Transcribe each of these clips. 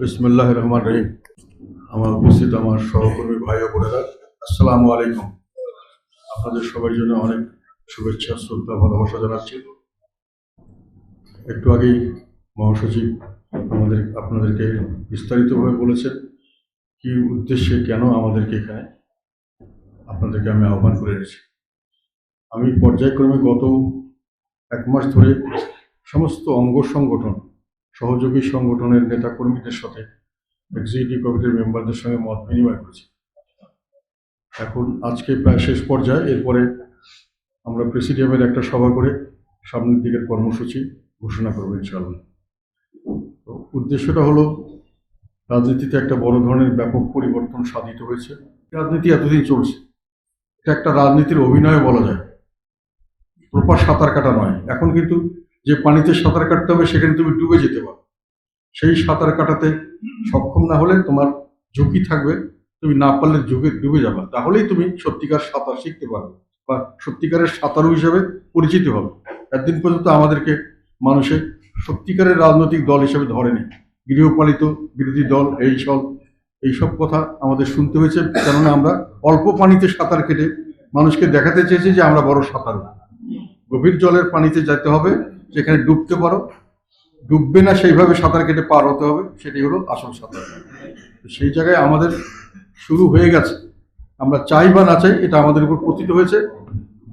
বিসমিল্লাহির রহমানির রহিম। আমার উপস্থিত আমার সহকর্মী ভাই ও বোনেরা, আসসালামু আলাইকুম। আপনাদের সবার জন্য অনেক শুভেচ্ছা, শ্রদ্ধা, ভালোবাসা জানাচ্ছি। একটু আগেই মহাসচিব আপনাদেরকে বিস্তারিতভাবে বলেছেন কি উদ্দেশ্যে কেন আমাদেরকে এখানে আপনাদেরকে আমি আহ্বান করে এনেছি। আমি পর্যায়ক্রমে গত এক মাস ধরে সমস্ত অঙ্গ সংগঠন, সহযোগী সংগঠনের নেতাকর্মীদের সাথে এক্সিকিউটিভ কমিটির মেম্বারদের সঙ্গে মত বিনিময় করেছি। এখন আজকে প্রায় শেষ পর্যায়ে, এরপরে আমরা প্রেসিডিয়ামের একটা সভা করে সামনের দিকের কর্মসূচি ঘোষণা করবো ইনশাআল্লাহ। তো উদ্দেশ্যটা হলো, রাজনীতিতে একটা বড় ধরনের ব্যাপক পরিবর্তন সাধিত হয়েছে। রাজনীতি এতদিন চলছে, এটা একটা রাজনীতির অভিনয় বলা যায়, প্রপার সাঁতার কাটা নয়। এখন কিন্তু যে পানিতে সাঁতার কাটতে হবে সেখানে তুমি ডুবে যেতে পারো। সেই সাঁতার কাটাতে সক্ষম না হলে তোমার ঝুঁকি থাকবে, তুমি না পারলে ডুবে যাবে, তাহলেই তুমি সত্যিকার সাঁতার শিখতে পারবে বা সত্যিকারের সাঁতারু হিসেবে পরিচিত হবে। একদিন পর্যন্ত আমাদেরকে মানুষে সত্যিকারের রাজনৈতিক দল হিসেবে ধরেনি, গৃহপালিত বিরোধী দল এইসব কথা আমাদের শুনতে হয়েছে। কেননা আমরা অল্প পানিতে সাঁতার কেটে মানুষকে দেখাতে চেয়েছি যে আমরা বড় সাঁতারু। গভীর জলের পানিতে যেতে হবে, যেখানে ডুবতে পারো, ডুববে না সেইভাবে সাঁতার কেটে পার হতে হবে, সেটাই হলো আসল সাঁতার। সেই জায়গায় আমাদের শুরু হয়ে গেছে। আমরা চাই বা না চাই, এটা আমাদের উপর পতিত হয়েছে।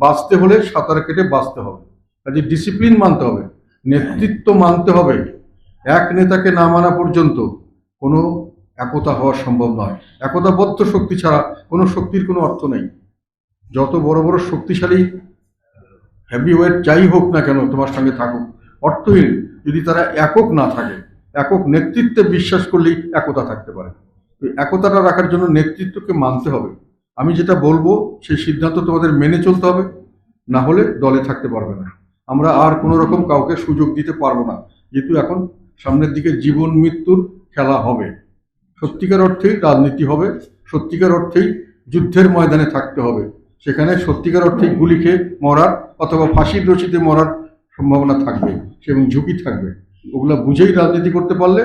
বাঁচতে হলে সাঁতার কেটে বাঁচতে হবে, কাজে ডিসিপ্লিন মানতে হবে, নেতৃত্ব মানতে হবে। এক নেতাকে না মানা পর্যন্ত কোনো একতা হওয়া সম্ভব নয়। একতাবদ্ধ শক্তি ছাড়া কোনো শক্তির কোনো অর্থ নেই। যত বড় বড় শক্তিশালী হেভিওয়েট যাই হোক না কেন তোমার সঙ্গে থাকুক, অর্থহীন যদি তারা একক না থাকে। একক নেতৃত্বে বিশ্বাস করলেই একতা থাকতে পারে। একতাটা রাখার জন্য নেতৃত্বকে মানতে হবে। আমি যেটা বলবো সেই সিদ্ধান্ত তোমাদের মেনে চলতে হবে, না হলে দলে থাকতে পারবে না। আমরা আর কোনো রকম কাউকে সুযোগ দিতে পারবো না, যেহেতু এখন সামনের দিকে জীবন মৃত্যুর খেলা হবে। সত্যিকার অর্থেই রাজনীতি হবে, সত্যিকার অর্থেই যুদ্ধের ময়দানে থাকতে হবে। সেখানে সত্যিকার অর্থেই গুলি খেয়ে মরার অথবা ফাঁসির রশিতে মরার সম্ভাবনা থাকবে এবং ঝুঁকি থাকবে। ওগুলো বুঝেই রাজনীতি করতে পারলে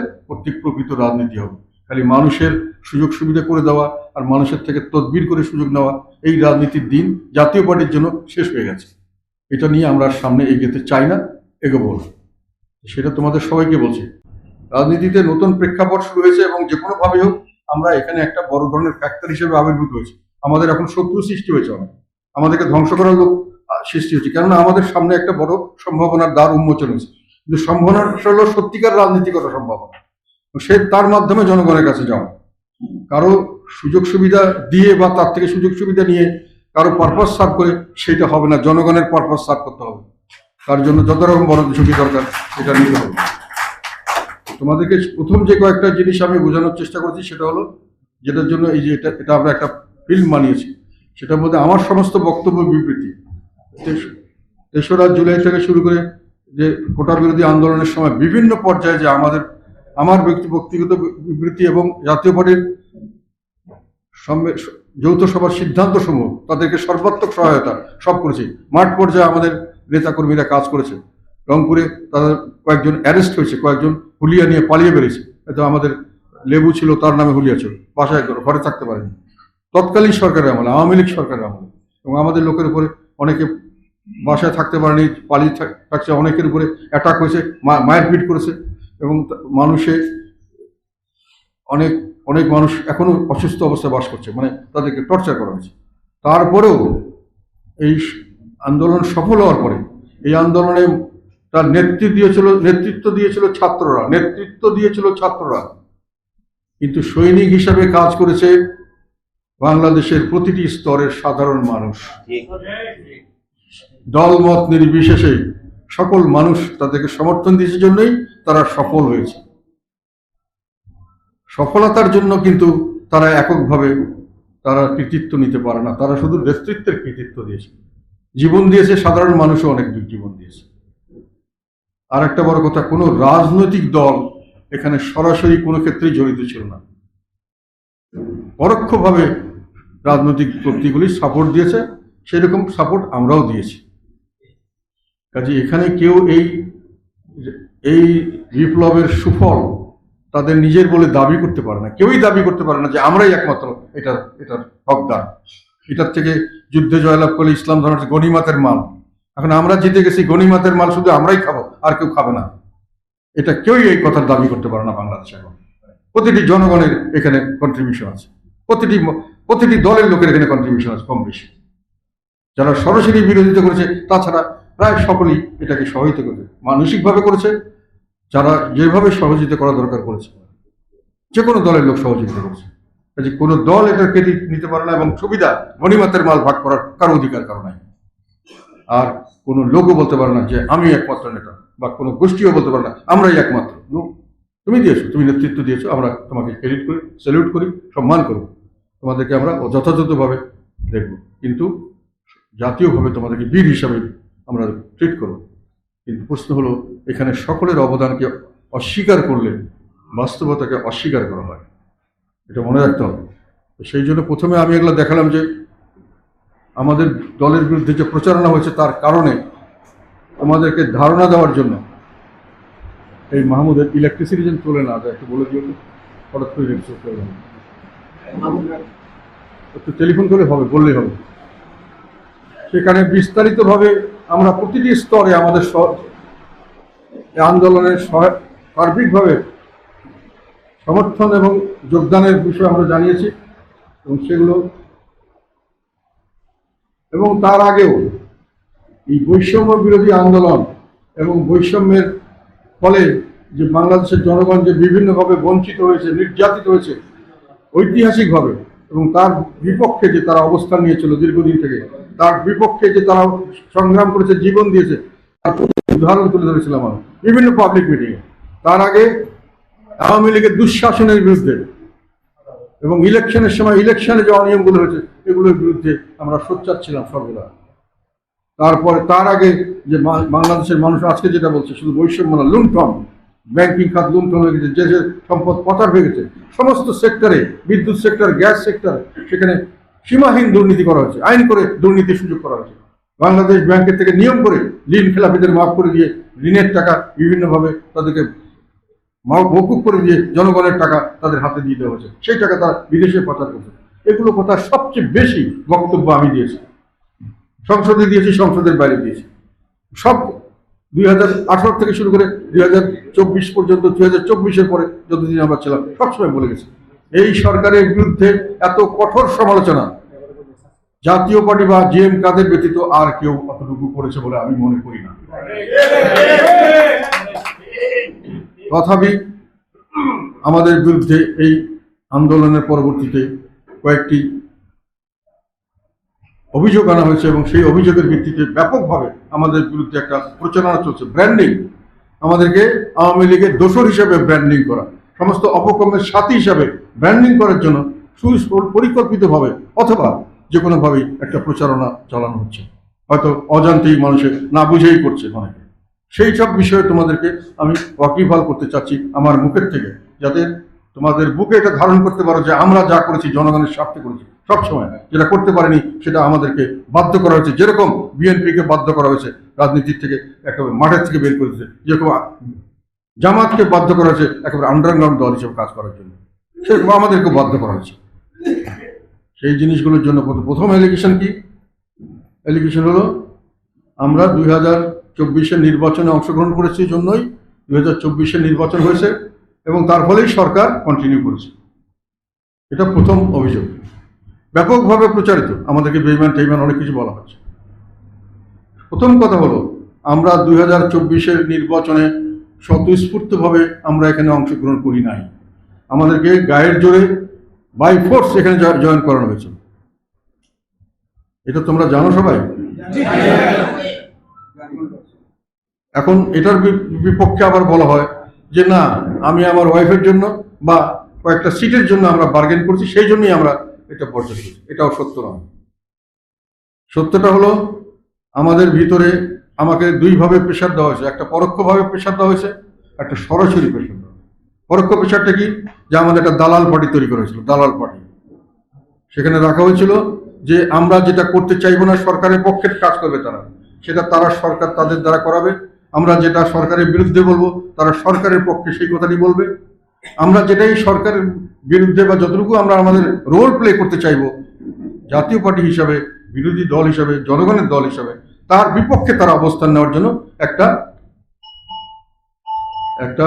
প্রকৃত রাজনীতি হবে। খালি মানুষের সুযোগ সুবিধা করে দেওয়া আর মানুষের থেকে তদবির করে সুযোগ নেওয়া, এই রাজনীতির দিন জাতীয় পার্টির জন্য শেষ হয়ে গেছে। এটা নিয়ে আমরা সামনে এগোতে চাই না, এগোবো না, সেটা তোমাদের সবাইকে বলছি। রাজনীতিতে নতুন প্রেক্ষাপট শুরু হয়েছে এবং যে কোনোভাবে হোক আমরা এখানে একটা বড় ধরনের ফ্যাক্টর হিসেবে আবির্ভূত হয়েছি। আমাদের এখন শত্রু সৃষ্টি হয়েছে, অনেক আমাদেরকে ধ্বংস করার লোক সৃষ্টি হচ্ছে, কেননা আমাদের সামনে একটা বড় সম্ভাবনার দ্বার উন্মোচন হয়েছে। কিন্তু সম্ভাবনা হলো সত্যিকার রাজনীতি করা সম্ভাবনা, সে তার মাধ্যমে জনগণের কাছে যাওয়া। কারো সুযোগ সুবিধা দিয়ে বা তার থেকে সুযোগ সুবিধা নিয়ে কারো পারপাস সার্ভ করে সেটা হবে না। জনগণের পারপাস সার্ভ করতে হবে, তার জন্য যত রকম বড় ঝুঁকি দরকার সেটা নিতে হবে। তোমাদেরকে প্রথম যে কয়েকটা জিনিস আমি বোঝানোর চেষ্টা করছি সেটা হলো, যেটার জন্য এই যে এটা আমরা একটা ফিল্ম বানিয়েছি, সেটার মধ্যে আমার সমস্ত বক্তব্য বিবৃতি 3রা জুলাই থেকে শুরু করে যে কোটা বিরোধী আন্দোলনের সময় বিভিন্ন পর্যায়ে যে আমার ব্যক্তিগত বিবৃতি এবং জাতীয় পার্টির যৌথ সভার সিদ্ধান্ত সমূহ, তাদেরকে সর্বাত্মক সহায়তা সব করেছি। মাঠ পর্যায়ে আমাদের নেতাকর্মীরা কাজ করেছে। রংপুরে তাদের কয়েকজন অ্যারেস্ট হয়েছে, কয়েকজন হুলিয়া নিয়ে পালিয়ে বেরিয়েছে। হয়তো আমাদের লেবু ছিল, তার নামে হুলিয়া ছিল, বাসায় ঘরে থাকতে পারেনি। তৎকালীন সরকারের আমলে, আওয়ামী লীগ সরকারের আমলে, এবং আমাদের লোকের উপরে অনেকে বাসায় থাকতে পারেনি, পালিয়ে থাকছে, অনেকের উপরে অ্যাটাক হয়েছে, মারপিট করেছে, এবং মানুষে অনেক অনেক মানুষ এখনো অসুস্থ অবস্থায় বাস করছে, মানে তাদেরকে টর্চার করা হয়েছে। তারপরেও এই আন্দোলন সফল হওয়ার পরে এই আন্দোলনে তার নেতৃত্ব দিয়েছিল ছাত্ররা, কিন্তু সৈনিক হিসাবে কাজ করেছে বাংলাদেশের প্রতিটি স্তরের সাধারণ মানুষ। দলমত নির্বিশেষে সকল মানুষ তাদেরকে সমর্থন দিয়েছে, জন্যই তারা সফল হয়েছে। সফলতার জন্য কিন্তু তারা এককভাবে তারা কৃতিত্ব নিতে পারে না, তারা শুধু নেতৃত্বের কৃতিত্ব দিয়েছে। জীবন দিয়েছে, সাধারণ মানুষও অনেক জীবন দিয়েছে। আর একটা বড় কথা, কোনো রাজনৈতিক দল এখানে সরাসরি কোনো ক্ষেত্রেই জড়িত ছিল না, পরোক্ষভাবে রাজনৈতিক শক্তিগুলি সাপোর্ট দিয়েছে, সেরকম সাপোর্ট আমরাও দিয়েছি। কাজে এখানে কেউ এই বিপ্লবের সুফল তাদের নিজের বলে দাবি করতে পারে না, কেউই দাবি করতে পারে না যে আমরাই একমাত্র এটার হকদার। এটার থেকে যুদ্ধে জয়লাভ করলে ইসলাম ধর্ম গনিমাতের মাল, এখন আমরা জিতে গেছি, গনিমাতের মাল শুধু আমরাই খাবো, আর কেউ খাবে না। এটা কেউই এই কথার দাবি করতে পারে না বাংলাদেশে। এখন প্রতিটি জনগণের এখানে কন্ট্রিবিউশন আছে, প্রতিটি দলের লোকের এখানে কন্ট্রিবিউশন আছে কম বেশি। যারা সরাসরি বিরোধিতা করেছে, তাছাড়া প্রায় সকলেই এটাকে সহযোগিতা করেছে, মানসিকভাবে করেছে, যারা যেভাবে সহযোগিতা করা দরকার করেছে, যে কোনো দলের লোক সহযোগিতা করেছে। যে কোনো দল এটার ক্রেডিট নিতে পারে না, এবং সুবিধা গনিমতের মাল ভাগ করার কারো অধিকার কারো নাই। আর কোনো লোকও বলতে পারে না যে আমি একমাত্র নেতা, বা কোনো গোষ্ঠীও বলতে পারে না আমরাই একমাত্র। তুমি দিয়েছো, তুমি নেতৃত্ব দিয়েছো, আমরা তোমাকে ক্রেডিট করি, স্যালিউট করি, সম্মান করব, তোমাদেরকে আমরা যথাযথভাবে দেখব, কিন্তু জাতীয়ভাবে তোমাদেরকে বীর হিসাবে আমরা ট্রিট করব। কিন্তু প্রশ্ন হলো, এখানে সকলের অবদানকে অস্বীকার করলে বাস্তবতাকে অস্বীকার করা হয়, এটা মনে রাখতে হবে। সেই জন্য প্রথমে আমি এগুলো দেখালাম যে আমাদের দলের বিরুদ্ধে যে প্রচারণা হয়েছে, তার কারণে আমাদেরকে ধারণা দেওয়ার জন্য এই মাহমুদের ইলেকট্রিসিটি যেন চলে না যায়, একটু বলে দিও তো, হঠাৎ করে একটু টেলিফোন করে হবে, বললেই হবে। সেখানে বিস্তারিতভাবে আমরা প্রতিটি স্তরে আমাদের আন্দোলনের সার্বিকভাবে সমর্থন এবং যোগদানের বিষয়ে আমরা জানিয়েছি, এবং সেগুলো, এবং তার আগেও এই বৈষম্য বিরোধী আন্দোলন এবং বৈষম্যের ফলে যে বাংলাদেশের জনগণ যে বিভিন্নভাবে বঞ্চিত হয়েছে, নির্যাতিত হয়েছে ঐতিহাসিকভাবে, এবং তার বিপক্ষে যে তারা অবস্থান নিয়েছিল দীর্ঘদিন থেকে, তার বিপক্ষে যে তারা সংগ্রাম করেছে, জীবন দিয়েছে, তার উদাহরণ তুলে ধরেছিলাম আমি বিভিন্ন পাবলিক মিটিংয়ে। তার আগে আওয়ামী লীগের দুঃশাসনের বিরুদ্ধে এবং ইলেকশনের সময় ইলেকশনে যে অনিয়মগুলো হয়েছে, এগুলোর বিরুদ্ধে আমরা সোচ্চার ছিলাম সর্বদা। তারপরে তার আগে যে বাংলাদেশের মানুষ আজকে যেটা বলছে, শুধু বৈষম্য না, লুণ্ঠন, ব্যাংকিং খাত লুণ্ঠন হয়ে গেছে, যে যে সম্পদ পাচার হয়ে গেছে, সমস্ত সেক্টরে, বিদ্যুৎ সেক্টর, গ্যাস সেক্টর, সেখানে সীমাহীন দুর্নীতি করা হয়েছে, আইন করে দুর্নীতির সুযোগ করা হয়েছে। বাংলাদেশ ব্যাংকের থেকে নিয়ম করে ঋণ খেলাপিদের মাফ করে দিয়ে, ঋণের টাকা বিভিন্নভাবে তাদেরকে মওকুফ করে দিয়ে জনগণের টাকা তাদের হাতে দিয়ে দেওয়া হয়েছে, সেই টাকা তারা বিদেশে পাচার করছে। এগুলো কথা সবচেয়ে বেশি বক্তব্য আমি দিয়েছি, সংসদে দিয়েছি, সংসদের বাইরে দিয়েছি। সব 2018 থেকে শুরু করে 2024 পর্যন্ত, 2024-এর পরে যতদিন আমরা ছিলাম, সবসময় বলে গেছি এই সরকারের বিরুদ্ধে এত কঠোর সমালোচনা জাতীয় পার্টি বা জিএম কাদের ব্যতীত আর কেউ অতটুকু করেছে বলে আমি মনে করি না। তথাপি আমাদের বিরুদ্ধে এই আন্দোলনের পরবর্তীতে কয়েকটি অভিযোগ আনা হয়েছে, এবং সেই অভিযোগের ভিত্তিতে ব্যাপকভাবে আমাদের বিরুদ্ধে একটা প্রচারণা চলছে, ব্র্যান্ডিং, আমাদেরকে আওয়ামী লীগের দোসর হিসাবে ব্র্যান্ডিং করা, সমস্ত অপকর্মের সাথী হিসাবে ব্র্যান্ডিং করার জন্য পরিকল্পিতভাবে অথবা যে কোনোভাবেই একটা প্রচারণা চালানো হচ্ছে, হয়তো অজান্তেই মানুষের না বুঝেই করছে অনেকে। সেই সব বিষয়ে তোমাদেরকে আমি ওয়াকিবহাল করতে চাচ্ছি আমার মুখের থেকে, যাতে তোমাদের বুকে এটা ধারণ করতে পারো যে আমরা যা করেছি জনগণের স্বার্থে করেছি। সবসময় যেটা করতে পারেনি সেটা আমাদেরকে বাধ্য করা হয়েছে, যেরকম বিএনপিকে বাধ্য করা হয়েছে রাজনীতির থেকে, একেবারে মাঠের থেকে বের করেছে, যেরকম জামাতকে বাধ্য করা হয়েছে একেবারে আন্ডারগ্রাউন্ড দল হিসেবে কাজ করার জন্য, সেরকম আমাদেরকে বাধ্য করা হয়েছে। সেই জিনিসগুলোর জন্য প্রথম এলিগেশন কি? এলিগেশন হলো আমরা 2024-এর নির্বাচনে অংশগ্রহণ করেছি জন্যই 2024-এর নির্বাচন হয়েছে, এবং তার ফলেই সরকার কন্টিনিউ করেছে। এটা প্রথম অভিযোগ, ব্যাপকভাবে প্রচারিত, আমাদেরকে বেইমান টেইমান অনেক কিছু বলা হচ্ছে। প্রথম কথা হলো, আমরা 2024-এর নির্বাচনে স্বতঃস্ফূর্তভাবে আমরা এখানে অংশগ্রহণ করি নাই, আমাদেরকে গায়ের জোরে বাই ফোর্স এখানে জয়েন করানো হয়েছে। এটা তোমরা জানো সবাই। এখন এটার বিপক্ষে আবার বলা হয় যে না, আমি আমার ওয়াইফের জন্য বা কয়েকটা সিটের জন্য আমরা বার্গেন করছি, সেই জন্যই আমরা এটা বর্জন করছি। এটাও সত্য নয়। সত্যটা হলো, আমাদের ভিতরে আমাকে দুইভাবে প্রেশার দেওয়া হয়েছে, একটা পরোক্ষভাবে প্রেশার দেওয়া হয়েছে, একটা সরাসরি প্রেশার দেওয়া হয়েছে। পরোক্ষ প্রেশারটা কি? যে আমাদের একটা দালাল পার্টি তৈরি করা হয়েছিল, দালাল পার্টি। সেখানে রাখা হয়েছিল যে আমরা যেটা করতে চাইবো না, সরকারের পক্ষে কাজ করবে তারা, সেটা তারা সরকার তাদের দ্বারা করাবে। আমরা যেটা সরকারের বিরুদ্ধে বলবো, তারা সরকারের পক্ষে সেই কথাটি বলবে। আমরা যেটাই সরকারের বিরুদ্ধে বা যতটুকু আমরা আমাদের রোল প্লে করতে চাইবো জাতীয় পার্টি হিসাবে, বিরোধী দল হিসাবে, জনগণের দল হিসাবে, তার বিপক্ষে তারা অবস্থান নেওয়ার জন্য একটা একটা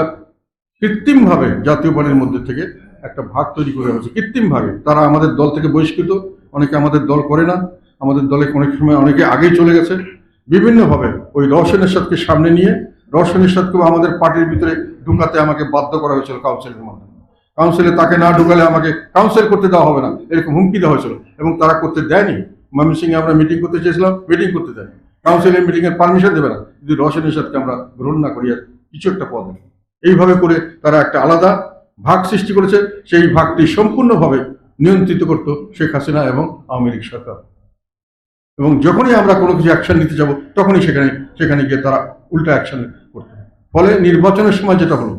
কৃত্রিমভাবে জাতীয় পার্টির মধ্যে থেকে একটা ভাগ তৈরি করে হচ্ছে। কৃত্রিমভাবে তারা আমাদের দল থেকে বহিষ্কৃত, অনেকে আমাদের দল করে না, আমাদের দলে অনেক সময় অনেকে আগেই চলে গেছে। বিভিন্নভাবে ওই রওশন এরশাদকে সামনে নিয়ে রওশন এরশাদকেও আমাদের পার্টির ভিতরে ঢুকাতে আমাকে বাধ্য করা হয়েছিল কাউন্সিলের মাধ্যমে। কাউন্সিলে তাকে না ঢুকালে আমাকে কাউন্সিল করতে দেওয়া হবে না, এরকম হুমকি দেওয়া হয়েছিল, এবং তারা করতে দেয়নি। ময়মনসিংহে আমরা মিটিং করতে চেয়েছিলাম, মিটিং করতে দেয়নি, কাউন্সিলের মিটিংয়ের পারমিশন দেবে না যদি রওশন এরশাদকে আমরা গ্রহণ না করি আর কিছু একটা পদ। এইভাবে করে তারা একটা আলাদা ভাগ সৃষ্টি করেছে। সেই ভাগটি সম্পূর্ণভাবে নিয়ন্ত্রিত করত শেখ হাসিনা এবং আওয়ামী লীগ সরকার। এবং যখনই আমরা কোনো কিছু অ্যাকশন নিতে যাব তখনই সেখানে গিয়ে তারা উল্টা অ্যাকশন করত। ফলে নির্বাচনের সময় যেটা হলো,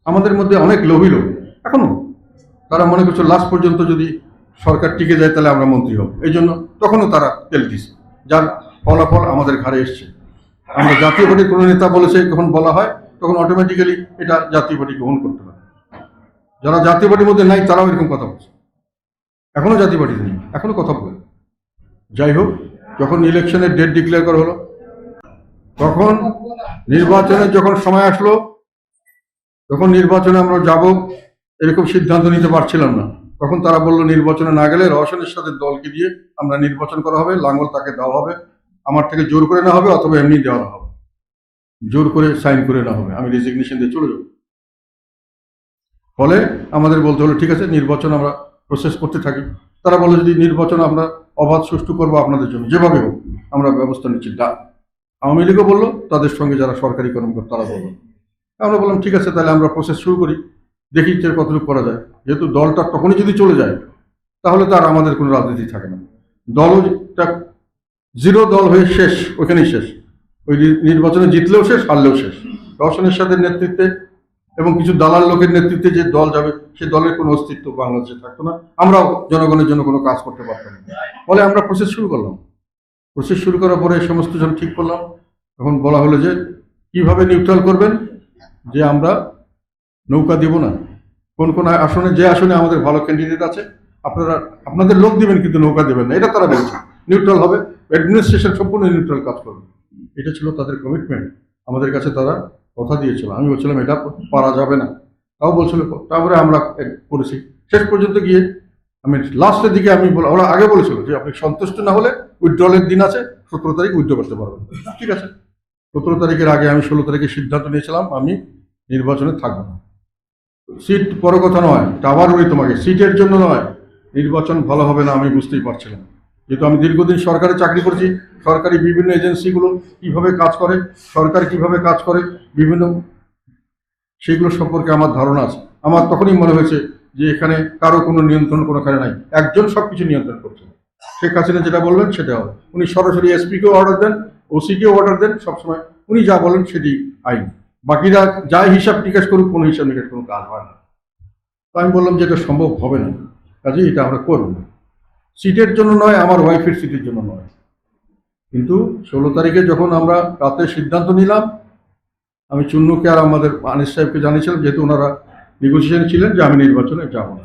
আমাদের মধ্যে অনেক লোভী লোক এখনো তারা মনে করছে লাস্ট পর্যন্ত যদি সরকার টিকে যায় তাহলে আমরা মন্ত্রী হব, এই জন্য তখনও তারা তেল দিছে, যার ফলাফল আমাদের ঘাড়ে এসছে। আমরা জাতীয় পার্টির কোনো নেতা বলেছে যখন বলা হয় তখন অটোমেটিক্যালি এটা জাতীয় পার্টি গ্রহণ করতে পারে। যারা জাতীয় পার্টির মধ্যে নাই তারাও এরকম কথা বলছে, এখনো জাতীয় পার্টি নেই, এখনো কথা বলে। যাই হোক, যখন ইলেকশনের ডেট ডিক্লেয়ার করা হলো, তখন নির্বাচনের যখন সময় আসলো, তখন নির্বাচনে আমরা যাব এরকম সিদ্ধান্ত নিতে পারছিলাম না। তখন তারা বললো নির্বাচনে না গেলে রওশনের সাথে দলকে দিয়ে আমরা নির্বাচন করা হবে, লাঙ্গল তাকে দেওয়া হবে, আমার থেকে জোর করে নেওয়া হবে অথবা এমনি দেওয়া হবে, জোর করে সাইন করে নেওয়া হবে, আমি রেজিগনেশন দিয়ে চলে যাব। ফলে আমাদের বলতে হলো ঠিক আছে, নির্বাচন আমরা প্রসেস করতে থাকি। তারা বলে যদি নির্বাচন আমরা অবাধ সুষ্ঠু করবো আপনাদের জন্য, যেভাবে হোক আমরা ব্যবস্থা নিচ্ছি। আওয়ামী লীগও বললো, তাদের সঙ্গে যারা সরকারি কর্মকর্তা তারা বললো। আমরা বললাম ঠিক আছে, তাহলে আমরা প্রসেস শুরু করি, দেখি কতটুকু করা যায়। যেহেতু দলটা তখনই যদি চলে যায় তাহলে তো আর আমাদের কোনো রাজনীতি থাকে না। দলটা জিরো দল হয়ে শেষ, ওইখানেই শেষ। ওই নির্বাচনে জিতলেও শেষ, হারলেও শেষ। রওশনের সাথে নেতৃত্বে এবং কিছু দালাল লোকের নেতৃত্বে যে দল যাবে সে দলের কোনো অস্তিত্ব বাংলাদেশে থাকতো না, আমরাও জনগণের জন্য কোনো কাজ করতে পারতাম না। ফলে আমরা প্রসেস শুরু করলাম। প্রসেস শুরু করার পরে সমস্ত জন ঠিক করলাম। তখন বলা হলো যে কিভাবে নিউট্রাল করবেন, যে আমরা নৌকা দিব না, কোন কোন আসনে, যে আসনে আমাদের ভালো ক্যান্ডিডেট আছে আপনারা আপনাদের লোক দিবেন কিন্তু নৌকা দেবেন না, এটা তারা বলছে। নিউট্রাল হবে, অ্যাডমিনিস্ট্রেশন সম্পূর্ণ নিউট্রাল কাজ করবে, এটা ছিল তাদের কমিটমেন্ট। আমাদের কাছে তারা কথা দিয়েছিল। আমি বলছিলাম এটা পারা যাবে না, তাও বলছিল। তারপরে আমরা করেছি। শেষ পর্যন্ত গিয়ে আমি লাস্টের দিকে ওরা আগে বলেছিল যে আপনি সন্তুষ্ট না হলে উইথড্রলের দিন আছে, 17 তারিখ উইথড্র করতে পারবেন। ঠিক আছে, 17 তারিখের আগে আমি 16 তারিখে সিদ্ধান্ত নিয়েছিলাম আমি নির্বাচনে থাকবো না। সিট বড় কথা নয়, আবার বলি তোমাকে, সিটের জন্য নয়, নির্বাচন ভালো হবে না আমি বুঝতেই পারছিলাম। যেহেতু আমি দীর্ঘদিন সরকারে চাকরি করেছি, সরকারি বিভিন্ন এজেন্সিগুলো কিভাবে কাজ করে, সরকার কিভাবে কাজ করে, বিভিন্ন সেগুলো সম্পর্কে আমার ধারণা আছে। আমার তখনই মনে হয়েছে যে এখানে কারো কোনো নিয়ন্ত্রণ কোনোখানে নাই, একজন সবকিছু নিয়ন্ত্রণ করছে। শেখ হাসিনা যেটা বলবেন সেটা হবে। উনি সরাসরি এসপিকেও অর্ডার দেন, ওসিকেও অর্ডার দেন, সবসময় উনি যা বলেন সেটি আইন। বাকিরা যাই হিসাব নিকাশ করুক, কোনো হিসাব নিকাশ কোনো কাজ হয় না। তো আমি বললাম যে এটা সম্ভব হবে না, কাজে এটা আমরা করব না। সিটের জন্য নয়, আমার ওয়াইফের সিটের জন্য নয়। কিন্তু 16 তারিখে যখন আমরা রাতে সিদ্ধান্ত নিলাম, আমি চুন্নুকে আর আমাদের আনিস সাহেবকে জানিয়েছিলাম, যেহেতু ওনারা নেগোসিয়েশন ছিলেন, যে আমি নির্বাচনে যাব না,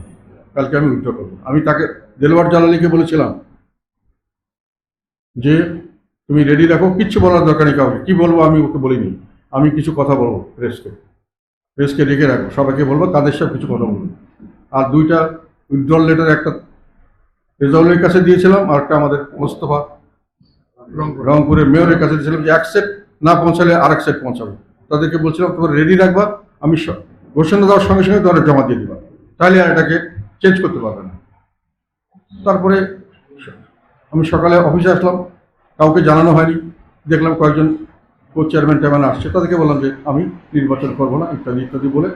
কালকে আমি উইথড্র করবো। আমি তাকে দেলোয়ার জালালিকে বলেছিলাম যে তুমি রেডি রাখো, কিচ্ছু বলার দরকার নেই কাউকে। কি বলবো আমি ওকে বলিনি, আমি কিছু কথা বলবো প্রেসকে রেখে রাখবো, সবাইকে বলবো কাদের সাথে কিছু কথা বলবো। আর 2টা উইথড্রল লেটার, একটা রেজাউলের কাছে দিয়েছিলাম, আর একটা আমাদের মোস্তফা রংপুরের মেয়রের কাছে দিয়েছিলাম, যে এক সেট না পৌঁছালে আরেক সেট পৌঁছাবে। তাদেরকে বলছিলাম তোমরা রেডি রাখবা, আমি ঘোষণা দেওয়ার সঙ্গে সঙ্গে তোমরা জমা দিয়ে দিবা, তাহলে আর এটাকে চেঞ্জ করতে পারবে না। তারপরে আমি সকালে অফিসে আসলাম, কাউকে জানানো হয়নি। দেখলাম কয়েকজন চেয়ারম্যান টেয়ারম্যান আসছে, তাদেরকে বললাম যে আমি নির্বাচন করবো না, ইত্যাদি ইত্যাদি বলে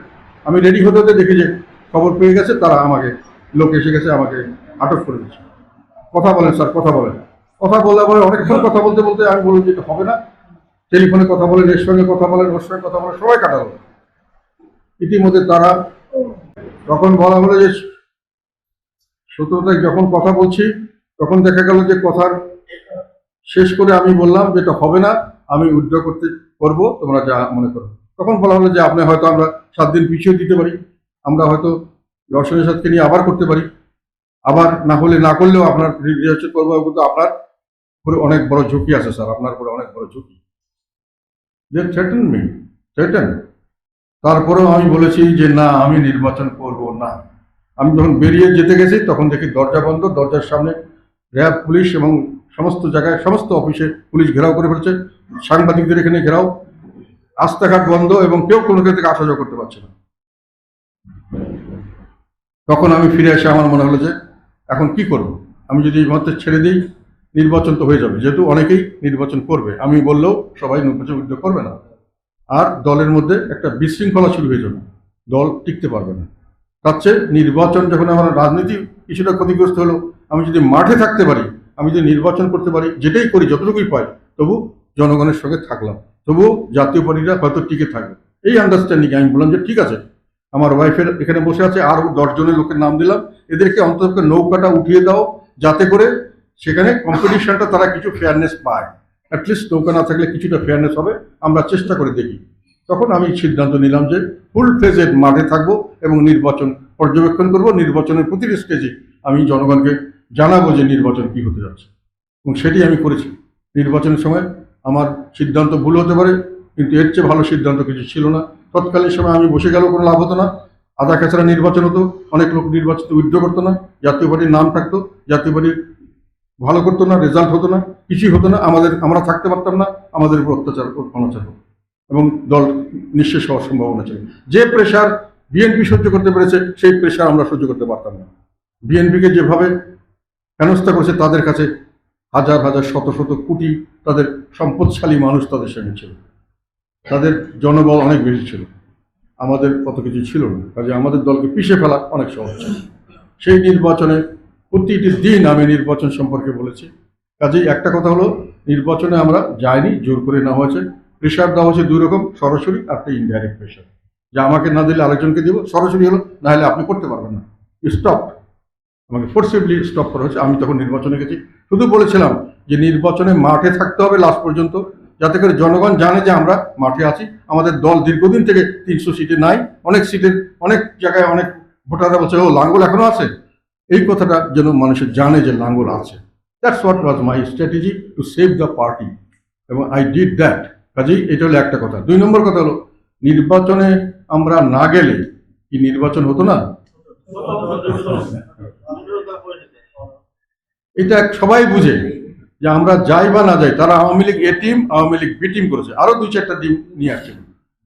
আমি রেডি হতে হতে দেখি যে খবর পেয়ে গেছে, তারা আমাকে লোক এসে গেছে, আমাকে আটক করে দিচ্ছে। কথা বলেন স্যার, কথা বলেন। কথা বলে অনেকক্ষণ কথা বলতে বলতে আমি বললাম যে এটা হবে না, টেলিফোনে কথা বলেন, এর সঙ্গে কথা বলেন, ওর সঙ্গে কথা বলেন, সবাই কাটালো। ইতিমধ্যে তারা তখন বলা হলো যে 17 তারিখ যখন কথা বলছি, তখন দেখা গেল যে কথার শেষ করে আমি বললাম যে এটা হবে না, আমি উইথড্র করবো, তোমরা যা মনে করো। তখন বলা হলো যে আপনি হয়তো আমরা 7 দিন পিছিয়ে দিতে পারি, আমরা হয়তো দর্শনের সাথে নিয়ে আবার করতে পারি, আবার না হলে না করলেও আপনার রিহার্সাল করবো, কিন্তু আপনার উপরে অনেক বড় ঝুঁকি আছে স্যার, আপনার উপরে অনেক বড় ঝুঁকি। যে থ্রেটেন মি, থ্রেটেন। তারপরেও আমি বলেছি যে না, আমি নির্বাচন করব না। আমি যখন বেরিয়ে যেতে গেছি তখন দেখি দরজা বন্ধ, দরজার সামনে র্যাব, পুলিশ এবং সমস্ত জায়গায় সমস্ত অফিসে পুলিশ ঘেরাও করে ফেলছে, সাংবাদিকদের এখানে ঘেরাও, রাস্তাঘাট বন্ধ এবং কেউ কোনো থেকে আসা যাওয়া করতে পারছে না। তখন আমি ফিরে এসে আমার মনে হলো যে এখন কি করব, আমি যদি এই মুহূর্তে ছেড়ে দিই নির্বাচন তো হয়ে যাবে, যেহেতু অনেকেই নির্বাচন করবে, আমি বললেও সবাই নির্বাচন করবে না, আর দলের মধ্যে একটা বিশৃঙ্খলা শুরু হয়ে যাবে, দল টিকতে পারবে না। তার চেয়ে নির্বাচন যখন আমার রাজনীতি কিছুটা ক্ষতিগ্রস্ত হলো, আমি যদি মাঠে থাকতে পারি, আমি যদি নির্বাচন করতে পারি, যেটাই করি যতটুকুই পাই, তবু জনগণের সঙ্গে থাকলাম, তবু জাতীয় পার্টিরা হয়তো টিকে থাকবে। এই আন্ডারস্ট্যান্ডিং আমি বললাম যে ঠিক আছে, আমার ওয়াইফের এখানে বসে আছে, আর 10 জনের লোকের নাম দিলাম, এদেরকে অন্তত নৌকাটা উঠিয়ে দাও, যাতে করে সেখানে কম্পিটিশনটা তারা কিছু ফেয়ারনেস পায়, অ্যাটলিস্ট নৌকা না থাকলে কিছুটা ফেয়ারনেস হবে, আমরা চেষ্টা করে দেখি। তখন আমি সিদ্ধান্ত নিলাম যে ফুল ফেজেড মাঠে থাকবো এবং নির্বাচন পর্যবেক্ষণ করব, নির্বাচনের প্রতিটি স্টেজে আমি জনগণকে জানাবো যে নির্বাচন কি হতে যাচ্ছে, এবং সেটি আমি করেছি। নির্বাচনের সময় আমার সিদ্ধান্ত ভুল হতে পারে, কিন্তু এর চেয়ে ভালো সিদ্ধান্ত কিছু ছিল না। তৎকালীন সময় আমি বসে গেলেও কোনো লাভ হতো না, আধা খেঁচড়া নির্বাচন হতো, অনেক লোক নির্বাচিত উইথড্র করতো না, জাতীয় পার্টির নাম থাকতো, জাতীয় পার্টি ভালো করতো না, রেজাল্ট হতো না, কিছুই হতো না, আমরা থাকতে পারতাম না, আমাদের উপর অত্যাচার অনাচার হতো এবং দল নিঃশেষ হওয়ার সম্ভাবনা ছিল। যে প্রেশার বিএনপি সহ্য করতে পেরেছে, সেই প্রেশার আমরা সহ্য করতে পারতাম না। বিএনপিকে যেভাবে হেনস্থা করেছে, তাদের কাছে হাজার হাজার শত শত কোটি তাদের সম্পদশালী মানুষ তাদের সঙ্গে ছিল, তাদের জনবল অনেক বেশি ছিল, আমাদের কত কিছু ছিল না, কাজে আমাদের দলকে পিছিয়ে ফেলা অনেক সহজ ছিল। সেই নির্বাচনে প্রতিটি দিন আমি নির্বাচন সম্পর্কে বলেছি। কাজেই একটা কথা হলো, নির্বাচনে আমরা যাইনি, জোর করে নেওয়া হয়েছে। প্রেশার দেওয়া হয়েছে দুই রকম, সরাসরি আর একটা ইনডাইরেক্ট প্রেশার, যে আমাকে না দিলে আরেকজনকে দিব, সরাসরি হলো না হলে আপনি করতে পারবেন না, স্টপ, আমাকে ফোর্সিবলি স্টপ করা হয়েছে। আমি তখন নির্বাচনে গেছি, শুধু বলেছিলাম যে নির্বাচনে মাঠে থাকতে হবে লাস্ট পর্যন্ত, যাতে করে জনগণ জানে যে আমরা মাঠে আছি। আমাদের দল দীর্ঘদিন থেকে 300 সিটে নাই, অনেক সিটের অনেক জায়গায় অনেক ভোটাররা বলছে ও লাঙ্গল এখনো আছে, এই কথাটা যেন মানুষের জানে যে লাঙ্গল আছে। That's what was my strategy to save the party, এবং আই ডিড দ্যাট। কাজেই এটা হলো একটা কথা। 2 নম্বর কথা হলো, নির্বাচনে আমরা না গেলে কি নির্বাচন হতো না? এটা সবাই বুঝে যে আমরা যাই বা না যাই, তারা Awami League A team, Awami League B team করেছে, আরো 2-4টা টিম নিয়ে আসছে।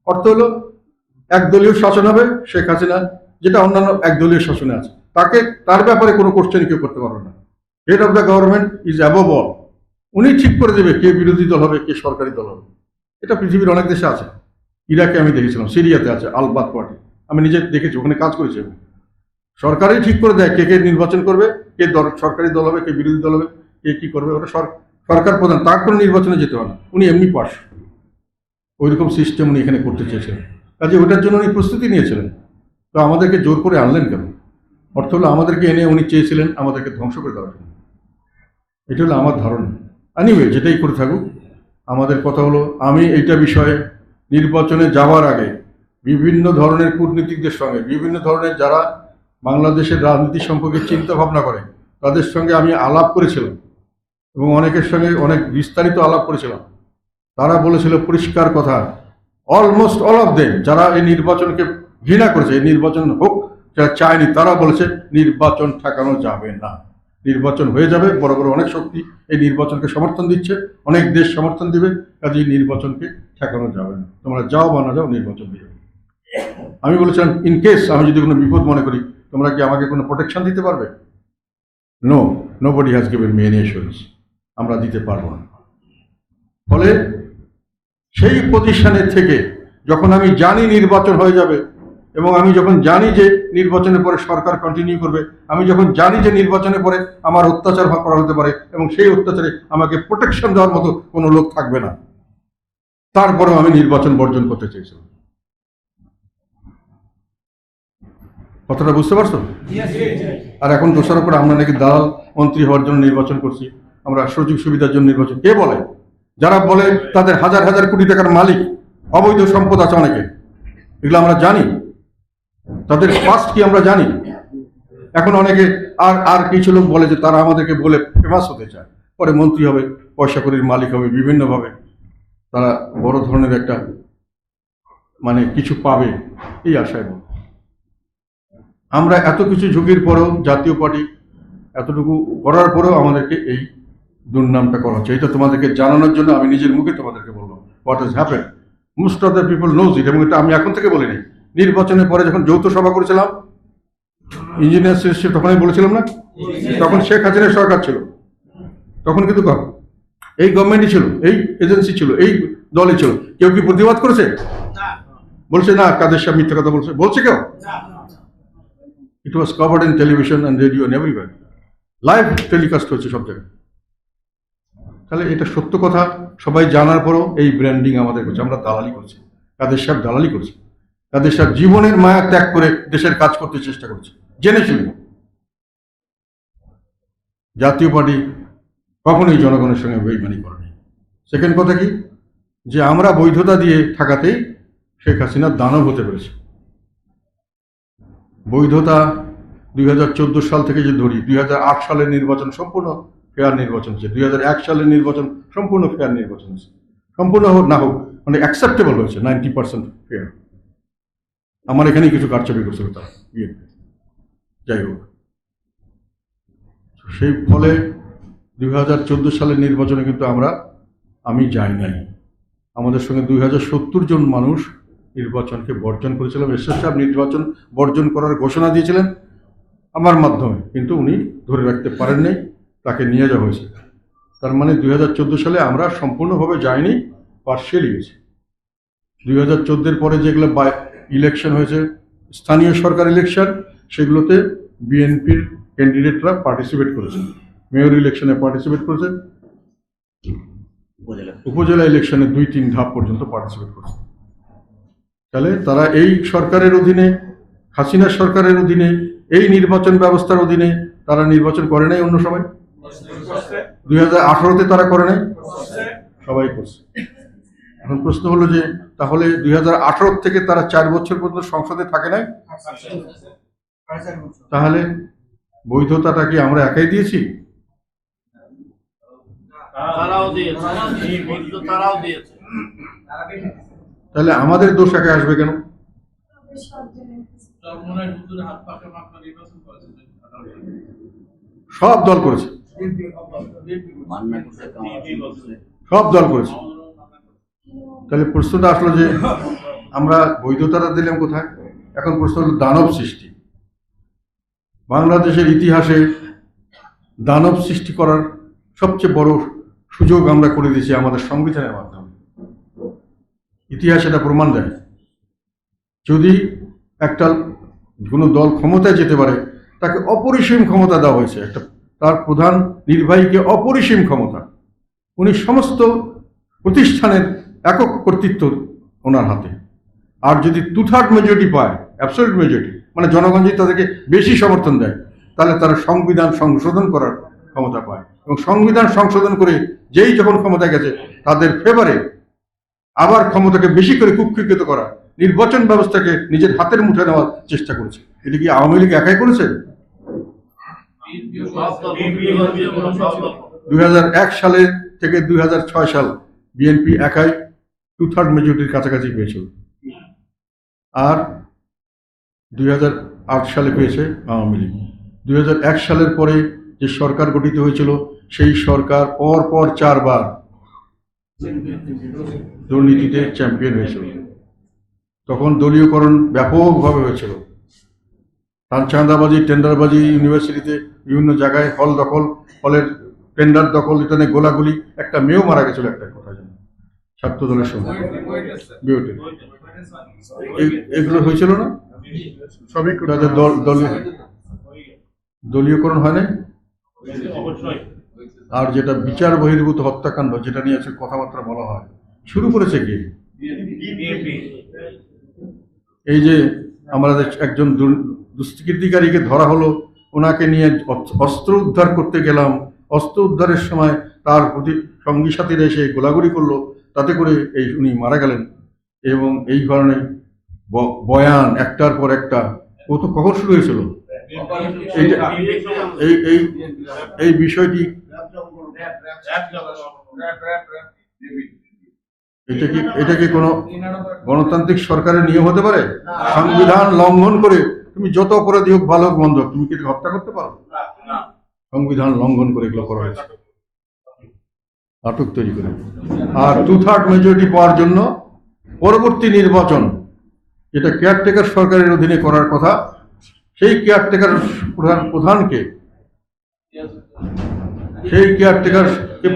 অর্থ হলো একদলীয় শাসন হবে, শেখ হাসিনা যেটা অন্যান্য একদলীয় শাসনে আছে, তার ব্যাপারে কোনো কোশ্চেন কেউ করতে পারবে না। Head of the government is above all, উনি ঠিক করে দেবে কে বিরোধী দল হবে, কে সরকারি দল হবে। এটা পৃথিবীর অনেক দেশে আছে, ইরাকে আমি দেখেছিলাম, সিরিয়াতে আছে আল বাদ পার্টি, আমি নিজে দেখেছি, ওখানে কাজ করেছি। সরকারই ঠিক করে দেয় কে কে নির্বাচন করবে, কে সরকারি দল হবে, কে বিরোধী দল হবে, কে কি করবে, ওটা সরকার প্রধান, তার কোনো নির্বাচনে যেতে হবে না, উনি এমনি পাস। ওইরকম সিস্টেম উনি এখানে করতে চেয়েছিলেন, কাজে ওটার জন্য উনি প্রস্তুতি নিয়েছিলেন। তো আমাদেরকে জোর করে আনলেন কেন? অর্থ হলো আমাদেরকে এনে উনি চেয়েছিলেন আমাদেরকে ধ্বংস করে দেওয়ার জন্য। এটা হলো আমার ধারণা। এনিওয়ে, যেটাই করে থাকুক, আমাদের কথা হলো, আমি এইটা বিষয়ে নির্বাচনে যাওয়ার আগে বিভিন্ন ধরনের কূটনীতিকদের সঙ্গে, বিভিন্ন ধরনের যারা বাংলাদেশের রাজনীতি সম্পর্কে চিন্তা ভাবনা করে, তাদের সঙ্গে আমি আলাপ করেছিলাম এবং অনেকের সঙ্গে অনেক বিস্তারিত আলাপ করেছিলাম। তারা বলেছিল পরিষ্কার কথা, অলমোস্ট অল অফ দেম, যারা এই নির্বাচনকে ঘৃণা করেছে, এই নির্বাচন হোক যারা চায়নি, তারা বলেছে নির্বাচন ঠেকানো যাবে না, নির্বাচন হয়ে যাবে। বড় বড় অনেক শক্তি এই নির্বাচনকে সমর্থন দিচ্ছে, অনেক দেশ সমর্থন দিবে, কাজেই নির্বাচনকে ঠেকানো যাবে না, তোমরা যাও বা না যাও, নির্বাচন দিয়ে যাবে। আমি বলেছিলাম ইন কেস আমি যদি কোনো বিপদ মনে করি, তোমরা কি আমাকে কোনো প্রোটেকশন দিতে পারবে? No, nobody has given me any assurance, আমরা দিতে পারবো না। ফলে সেই পজিশনে থেকে যখন আমি জানি নির্বাচন হয়ে যাবে, এবং আমি যখন জানি যে নির্বাচনের পরে সরকার কন্টিনিউ করবে, আমি যখন জানি যে নির্বাচনের পরে আমার অত্যাচার করা হতে পারে এবং সেই অত্যাচারে আমাকে প্রোটেকশন দেওয়ার মতো কোনো লোক থাকবে না, তারপরেও আমি নির্বাচন বর্জন করতে চেয়েছিলাম। কথাটা বুঝতে পারছো? আর এখন দোষারোপ করে আমরা নাকি দালাল মন্ত্রী হওয়ার জন্য নির্বাচন করছি, আমরা সুযোগ সুবিধার জন্য নির্বাচন। কে বলে? যারা বলে তাদের হাজার হাজার কোটি টাকার মালিক, অবৈধ সম্পদ আছে অনেকে, এগুলো আমরা জানি, তাদের পাস্ট কি আমরা জানি। এখন অনেকে আর আর কিছু লোক বলে যে তারা আমাদেরকে বলে ফেমাস হতে চায়, পরে মন্ত্রী হবে, পয়সা কড়ির মালিক হবে, বিভিন্নভাবে তারা বড় ধরনের একটা মানে কিছু পাবে এই আশায় বল। আমরা এত কিছু ঝুঁকির পরেও জাতীয় পার্টি এতটুকু করার পরেও আমাদেরকে এই দুর্নামটা করা হচ্ছে। এটা তোমাদেরকে জানানোর জন্য আমি নিজের মুখে তোমাদেরকে বললাম what has happen. Most of the people knows it, এবং এটা আমি এখন থেকে বলিনি। নির্বাচনের পরে যখন যৌথ সভা করেছিলাম ইঞ্জিনিয়ার সে তখনই বলেছিলাম না, তখন শেখ হাসিনার সরকার ছিল, তখন কিন্তু এই গভর্নমেন্টই ছিল, এই এজেন্সি ছিল, এই দলই ছিল। কেউ কি প্রতিবাদ করেছে? বলছে না কাদের সাহেব মিথ্যা কথা বলছে, বলছে কেউ? It was covered in television and radio and everywhere, live telecast হচ্ছে সব জায়গায়। তাহলে এটা সত্য কথা সবাই জানার পরও এই ব্র্যান্ডিং আমাদের করছে, আমরা দালালি করছি। কাদের সাহেব দালালি করছে, কাদের সাহেব জীবনের মায়া ত্যাগ করে দেশের কাজ করতে চেষ্টা করছে জেনে শুনে। জাতীয় পার্টি কখনোই জনগণের সঙ্গে বেইমানি করেনি। সেকেন্ড কথা কি, যে আমরা বৈধতা দিয়ে থাকাতেই শেখ হাসিনা দানব হতে পেরেছে। বৈধতা 2014 সাল থেকে যে ধরি, 2008 সালের নির্বাচন সম্পূর্ণ ফেয়ার নির্বাচন হচ্ছে, 2001 সালের নির্বাচন সম্পূর্ণ ফেয়ার নির্বাচন হচ্ছে, সম্পূর্ণ হোক না হোক মানে অ্যাকসেপ্টেবল হয়েছে, 90% ফেয়ার। আমার এখানেই কিছু কারচুপি করছিল তারা বিএনপি, যাই হোক। সেই ফলে 2014 সালের নির্বাচনে কিন্তু আমি যাই নাই। আমাদের সঙ্গে 2070 জন মানুষ নির্বাচনকে বর্জন করেছিলাম। এরশাদ সাহেব নির্বাচন বর্জন করার ঘোষণা দিয়েছিলেন আমার মাধ্যমে, কিন্তু উনি ধরে রাখতে পারেন নাই, তাকে নিয়ে যাওয়া হয়েছে। তার মানে 2014 সালে আমরা সম্পূর্ণভাবে যাইনি, পার্শিয়ালি গেছি। 2014 পরে যেগুলো ইলেকশন হয়েছে, স্থানীয় সরকার ইলেকশন, সেগুলোতে বিএনপির ক্যান্ডিডেটরা পার্টিসিপেট করেছে, মেয়র ইলেকশনে পার্টিসিপেট করেছে, উপজেলা ইলেকশনে 2-3 ধাপ পর্যন্ত পার্টিসিপেট করেছে। তাহলে তারা এই সরকারের অধীনে, হাসিনা সরকারের অধীনে, এই নির্বাচন ব্যবস্থার অধীনে তারা নির্বাচন করে নাই। অন্য সবাই 2018-তে তারা করে নাই, সবাই করছে। এখন প্রশ্ন হলো যে তাহলে 2018 থেকে তারা 4 বছর পর্যন্ত সংসদে থাকে নাই, তাহলে বৈধতাটা কি আমরা একাই দিয়েছি? তাহলে আমাদের দোষ একা আসবে কেন? সব দল করেছে, সব দল করেছে। তাহলে প্রশ্নটা আসলো যে আমরা বৈধতাটা দিলাম কোথায়? এখন প্রশ্ন হলো দানব সৃষ্টি। বাংলাদেশের ইতিহাসে দানব সৃষ্টি করার সবচেয়ে বড় সুযোগ আমরা করে দিয়েছি আমাদের সংবিধানের মাধ্যমে। ইতিহাস এটা প্রমাণ দেয়। যদি একটা কোনো দল ক্ষমতায় যেতে পারে, তাকে অপরিসীম ক্ষমতা দেওয়া হয়েছে, তার প্রধান নির্বাহীকে অপরিসীম ক্ষমতা। উনি সমস্ত প্রতিষ্ঠানের একক কর্তৃত্ব ওনার হাতে। আর যদি 2/3 মেজরিটি পায়, অ্যাবসলিউট মেজরিটি, মানে জনগণ যদি তাদেরকে বেশি সমর্থন দেয়, তাহলে তারা সংবিধান সংশোধন করার ক্ষমতা পায়। এবং সংবিধান সংশোধন করে যেই যখন ক্ষমতায় গেছে, তাদের ফেভারে আবার ক্ষমতাকে বেশি করে কুক্ষিগত করা, নির্বাচন ব্যবস্থাকে নিজের হাতের মুঠে নেওয়ার চেষ্টা করেছে। এটা কি আওয়ামী লীগ একাই করেছে? 2001 সালে থেকে 2006 সাল বিএনপি একাই 2/3 মেজরিটির কাছাকাছি পেয়েছিল, আর 2008 সালে পেয়েছে আওয়ামী লীগ। 2001 সালের পরে যে সরকার গঠিত হয়েছিল, সেই সরকার পর 4 বার দুর্নীতিতে চ্যাম্পিয়ন হয়েছিল। তখন দলীয়করণ ব্যাপকভাবে হয়েছিল, চাঁদাবাজি, টেন্ডারবাজি, ইউনিভার্সিটিতে বিভিন্ন জায়গায় হল দখল, হলের টেন্ডার দখল, এটা নিয়ে গোলাগুলি, একটা মেয়েও মারা গেছিল একটা কথা জানি, ছাত্র দলের সঙ্গে বিওটি। এগুলো হয়েছিল না? সবই তাদের দলীয়করণ হয় নাই। আর যেটা বিচার বহির্ভূত হত্যাকাণ্ড, যেটা নিয়ে আজকে কথাবার্তা বলা হয়, শুরু করেছে কি? এই যে আমাদের একজন দুষ্কৃতিকারীকে ধরা হলো, ওনাকে নিয়ে অস্ত্র উদ্ধার করতে গেলাম, অস্ত্র উদ্ধারের সময় তার প্রতি সঙ্গী সাথীরা এসে গোলাগুলি করলো, তাতে করে উনি মারা গেলেন। এবং এই কারণে বয়ান একটার পর একটা ও তো কখন শুরু হয়েছিল এইটা এই এই এই বিষয়টি এটা কি কোনো গণতান্ত্রিক সরকারের নিয়ম হতে পারে? সংবিধান লঙ্ঘন করে তুমি যত অপরাধী হোক ভালো হোক মন্দ তুমি কি হত্যা করতে পারো? সংবিধান লঙ্ঘন করে এগুলো করা হয়েছে, নাটক তৈরি করে। আর 2/3 মেজরিটি পাওয়ার জন্য পরবর্তী নির্বাচন যেটা কেয়ারটেকার সরকারের অধীনে করার কথা, সেই কেয়ারটেকার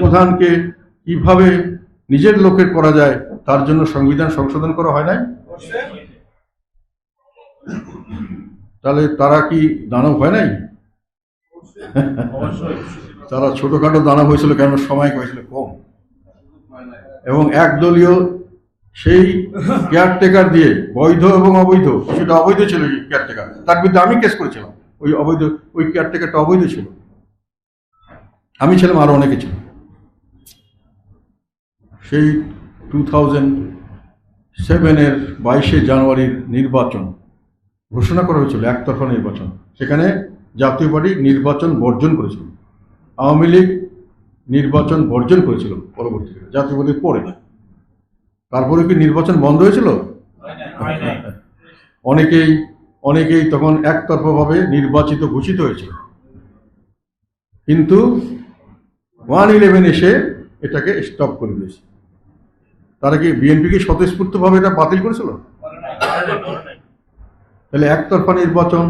প্রধানকে কিভাবে নিজের লোকের করা যায় তার জন্য সংবিধান সংশোধন করা হয় নাই। তাহলে তারা কি দানব হয় নাই? তারা ছোটখাটো দানব হয়েছিল, কেন সময় হয়েছিল কম, এবং একদলীয় সেই কেয়ারটেকার দিয়ে বৈধ এবং অবৈধ, সেটা অবৈধ ছিল কেয়ারটেকার, তার বিরুদ্ধে আমি কেস করেছিলাম। ওই কেয়ারটেকারটা অবৈধ ছিল, আমি ছিলাম, আরো অনেকে ছিল। সেই 2007-এর 22শে জানুয়ারির নির্বাচন ঘোষণা করা হয়েছিল, একতরফা নির্বাচন। সেখানে জাতীয় পার্টি নির্বাচন বর্জন করেছিল, আওয়ামী লীগ নির্বাচন বর্জন করেছিল পরবর্তীতে জাতীয় পার্টির পরে। তারপরে কি নির্বাচন বন্ধ হয়েছিল? অনেকেই তখন একতরফাভাবে নির্বাচিত ঘোষিত হয়েছিল, কিন্তু 111 এসে এটাকে স্টপ করে দিয়েছে। তারা কি বিএনপি কি স্বতঃস্ফূর্তভাবে এটা বাতিল করেছিল? তাহলে একতরফা নির্বাচন,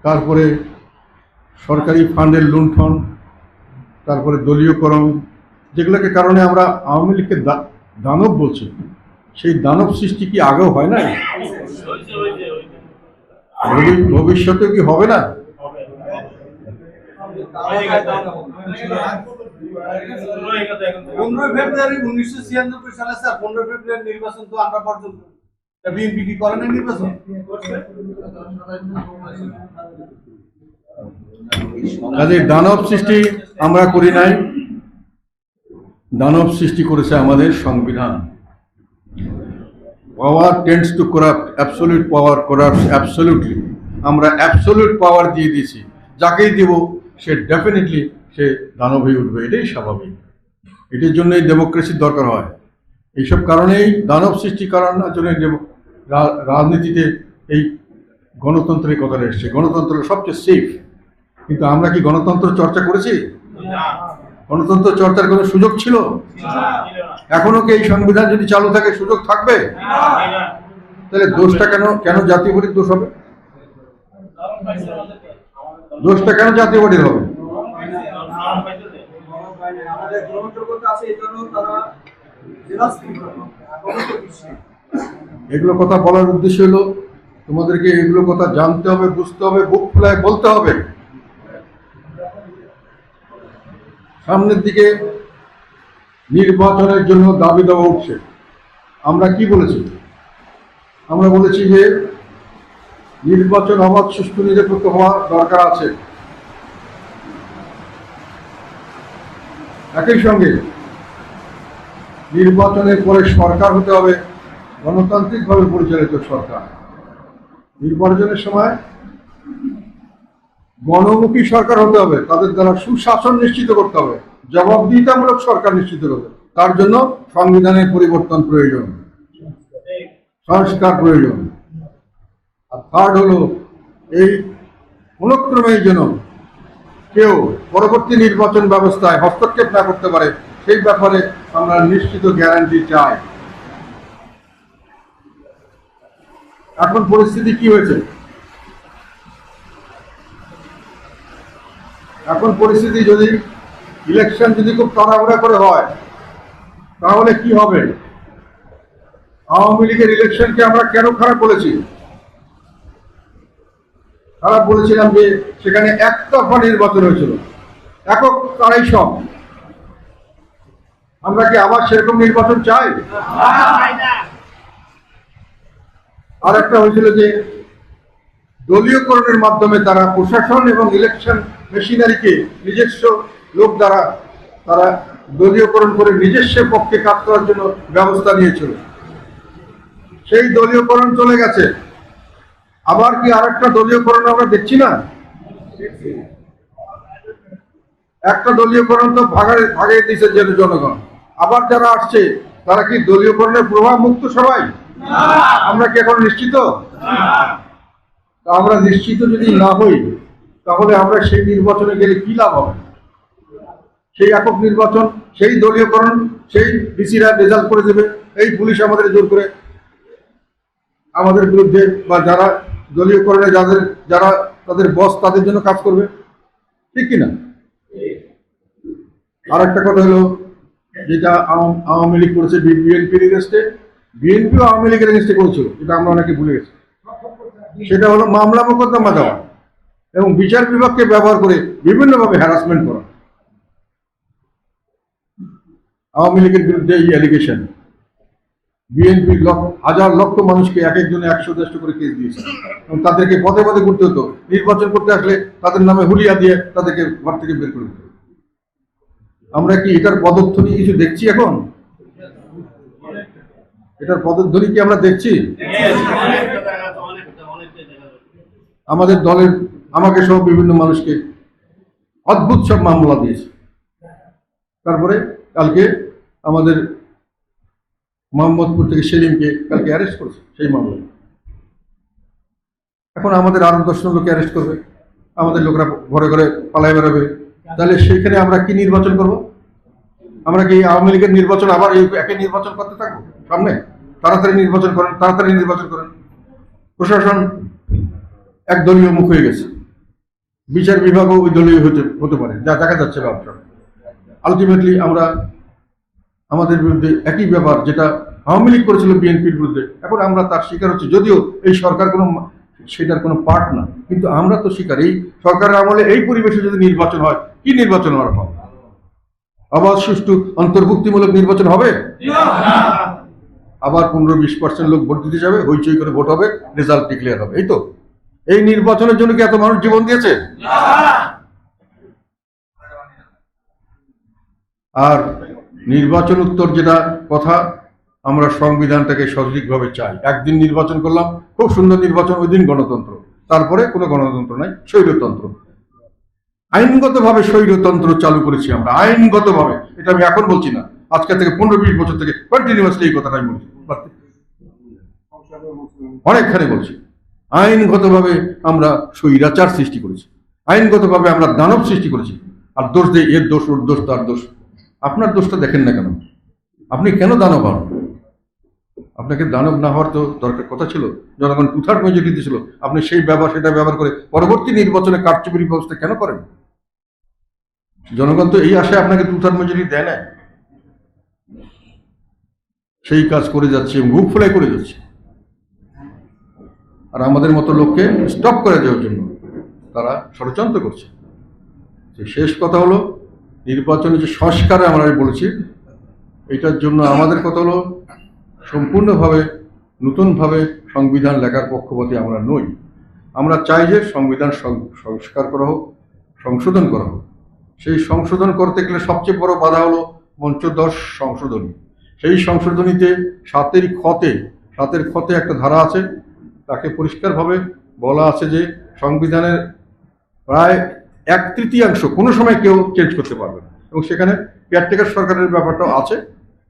তারপরে সরকারি ফান্ডের লুণ্ঠন, তারপরে দলীয়করণ, যেগুলোকে কারণে আমরা আওয়ামী লীগকে দানব বলছি, সেই দানব সৃষ্টি কি আগেও হয় না? ভবিষ্যতে কি হবে না? 15 ফেব্রুয়ারি 1996 সালে স্যার 15 ফেব্রুয়ারি নির্বাচন তো আমরা পর্যন্ত বিএনপি কি করে না নির্বাচন? কাজে দানব সৃষ্টি আমরা করি নাই, দানব সৃষ্টি করেছে আমাদের সংবিধান। Power tends to corrupt, absolute power corrupts absolutely. আমরা অ্যাবসলিউট পাওয়ার দিয়ে দিয়েছি, যাকেই দেব সে ডেফিনেটলি সে দানব হয়ে উঠবে, এটাই স্বাভাবিক। এটার জন্যই ডেমোক্রেসির দরকার হয়। এইসব কারণেই দানব সৃষ্টি করার জন্য রাজনীতিতে এই গণতন্ত্রের কথাটা এসছে। গণতন্ত্র সবচেয়ে সেফ, কিন্তু আমরা কি গণতন্ত্র চর্চা করেছি? গণতন্ত্র চর্চার কোনো সুযোগ ছিল? এখনো কি এই সংবিধান যদি চালু থাকে সুযোগ থাকবে? তাহলে দোষটা কেন জাতীয় পার্টির দোষ হবে? দোষটা কেন জাতীয় পার্টির হবে? এগুলো কথা বলার উদ্দেশ্য হলো তোমাদেরকে এগুলো কথা জানতে হবে, বুঝতে হবে, বুক ফুলায় বলতে হবে। সামনের দিকে নির্বাচনের জন্য দাবি দেওয়া উঠছে। আমরা কি বলেছি? আমরা বলেছি যে নির্বাচন অবাধ, সুষ্ঠু, নিরপেক্ষ হওয়া দরকার আছে। একই সঙ্গে নির্বাচনের পরে সরকার হতে হবে গণতান্ত্রিকভাবে পরিচালিত সরকার। নির্বাচনের সময় গণমুখী সরকার হতে হবে, তাদের দ্বারা সুশাসন নিশ্চিত করতে হবে, জবাবদিহিতামূলক সরকার নিশ্চিত করবে। তার জন্য সংবিধানের পরিবর্তন প্রয়োজন, সংস্কার প্রয়োজন। আর থার্ড হলো এই কোনক্রমেই যেন কেউ পরবর্তী নির্বাচন ব্যবস্থায় হস্তক্ষেপ না করতে পারে, সেই ব্যাপারে আমরা নিশ্চিত গ্যারান্টি চাই। এখন পরিস্থিতি কি হয়েছে? এখন পরিস্থিতি যদি ইলেকশন যদি খুব তাড়াহুড়া করে হয় তাহলে কি হবে? আওয়ামী লীগের ইলেকশনকে আমরা কেন খারাপ বলেছি? খারাপ বলেছিলাম যে সেখানে একতরফা নির্বাচন হয়েছিল, একক তারাই সব। আমরা কি আবার সেরকম নির্বাচন চাই? আর একটা হয়েছিল যে দলীয়করণের মাধ্যমে তারা প্রশাসন এবং ইলেকশন মেশিনারিকে নিজস্ব লোক দ্বারা তারা দলীয়করণ করে নিজস্ব পক্ষে কাজ করার জন্য ব্যবস্থা নিয়েছিল। সেই দলীয়করণ চলে গেছে, আবার কি আরেকটা দলীয়করণ আমরা দেখছি না? একটা দলীয়করণ তো ভাগে দিয়েছে জনগণ, আবার যারা আসছে তারা কি দলীয়করণের প্রভাব মুক্ত সবাই? আমরা কি এখন নিশ্চিত? আমরা নিশ্চিত যদি না হই, তাহলে আমরা সেই নির্বাচনে গেলে কি লাভ হবে? সেই একক নির্বাচন, সেই দলীয়করণ, সেই ডিসিরা রেজাল্ট করে দেবে, এই পুলিশ আমাদের জোর করে আমাদের বিরুদ্ধে, বা যারা দলীয়করণে যারা তাদের বস তাদের জন্য কাজ করবে, ঠিক কিনা? আর একটা কথা হলো, যেটা আওয়ামী লীগ করেছে বিএনপির এগেন্স্টে, বিএনপিও আওয়ামী লীগের এগেন্স্টে করেছিল, এটা আমরা অনেকে ভুলে গেছি। সেটা হলো মামলা মোকদ্দমা দেওয়া এবং বিচার বিভাগকে ব্যবহার করে বিভিন্নভাবে হ্যারাসমেন্ট করা। আওয়ামী লীগের বিরুদ্ধে এই অ্যালিগেশন, বিএনপির হাজার লক্ষ মানুষকে এক একজনে 100-150 করে কেস দিয়েছে এবং তাদেরকে পদে পদে করতে হতো। নির্বাচন করতে আসলে তাদের নামে হুলিয়া দিয়ে তাদেরকে ঘর থেকে বের করে দিত। আমরা কি এটার পদধ্বনি কিছু দেখছি এখন? এটার পদধ্বনি কি আমরা দেখছি? আমাদের দলের আমাকে সহ বিভিন্ন মানুষকে অদ্ভুত সব মামলা দিয়েছে। তারপরে কালকে আমাদের মোহাম্মদপুর থেকে সেলিমকে কালকে অ্যারেস্ট করেছে সেই মামলায়। এখন আমাদের আরো 10 জন লোককে অ্যারেস্ট করবে, আমাদের লোকরা ঘরে ঘরে পালায় বেরোবে। তাহলে সেইখানে আমরা কি নির্বাচন করব? আমরা কি আওয়ামী লীগের নির্বাচন আবার এই একই নির্বাচন করতে থাকবো সামনে? তাড়াতাড়ি নির্বাচন করেন, তাড়াতাড়ি নির্বাচন করেন। প্রশাসন একদলীয় মুখ হয়ে গেছে, বিচার বিভাগও ওই দলীয় হতে পারে, যা দেখা যাচ্ছে ব্যবসা। আলটিমেটলি আমরা আমাদের বিরুদ্ধে একই ব্যাপার যেটা আওয়ামী লীগ করেছিল বিএনপির বিরুদ্ধে, এখন আমরা তার শিকার হচ্ছি। যদিও এই সরকার সেটার কোনো পার্ট না, কিন্তু আমরা তো শিকার। এই সরকারের আমলে এই পরিবেশে যদি নির্বাচন হয়, কি নির্বাচন হওয়ার হবে? আবার সুষ্ঠু অন্তর্ভুক্তিমূলক নির্বাচন হবে? আবার 15-20% লোক ভোট দিতে যাবে, হইচই করে ভোট হবে, রেজাল্ট ডিক্লেয়ার হবে। এই তো এই নির্বাচনের জন্য কি এত মানুষ জীবন দিয়েছে? আর নির্বাচন উত্তর যেটা কথা, আমরা সংবিধানটাকে সঠিকভাবে চাই। একদিন নির্বাচন করলাম, খুব সুন্দর নির্বাচন, ওই দিন গণতন্ত্র, তারপরে কোনো গণতন্ত্র নাই, স্বৈরতন্ত্র। আইনগতভাবে স্বৈরতন্ত্র চালু করেছি আমরা, আইনগতভাবে। এটা আমি এখন বলছি না, আজকে থেকে 15-20 বছর থেকে কন্টিনিউয়াসলি এই কথাটা আমি বলছি, অনেকখানি বলছি। আইনগতভাবে আমরা স্বৈরাচার সৃষ্টি করেছি, আইনগতভাবে আমরা দানব সৃষ্টি করেছি। আর দোষ দেয়, এর দোষ, ওর দোষ, তার দোষ। আপনার দোষটা দেখেন না কেন? আপনি কেন দানব হন? আপনাকে দানব না হওয়ার তো দরকার কথা ছিল। জনগণ 2/3 মেজরিটি ছিল, আপনি সেটা ব্যবহার করে পরবর্তী নির্বাচনে কারচুপির ব্যবস্থা কেন করেন? জনগণ তো এই আশায় আপনাকে 2/3 মেজরিটি দেয় না, সেই কাজ করে যাচ্ছে, মুখ ফোলাই করে যাচ্ছে। আর আমাদের মতো লোককে স্টপ করে দেওয়ার জন্য তারা ষড়যন্ত্র করছে। শেষ কথা হলো, নির্বাচনে যে সংস্কারে আমরা বলেছি, এটার জন্য আমাদের কথা হলো সম্পূর্ণভাবে নতুনভাবে সংবিধান লেখার পক্ষপাতী আমরা নই। আমরা চাই যে সংবিধান সংস্কার করা হোক, সংশোধন করা হোক। সেই সংশোধন করতে গেলে সবচেয়ে বড় বাধা হলো পঞ্চদশ সংশোধনী। সেই সংশোধনীতে 7-এর খতে একটা ধারা আছে, তাকে পরিষ্কারভাবে বলা আছে যে সংবিধানের প্রায় 1/3 কোনো সময় কেউ চেঞ্জ করতে পারবে না, এবং সেখানে কেয়ারটেকার সরকারের ব্যাপারটাও আছে।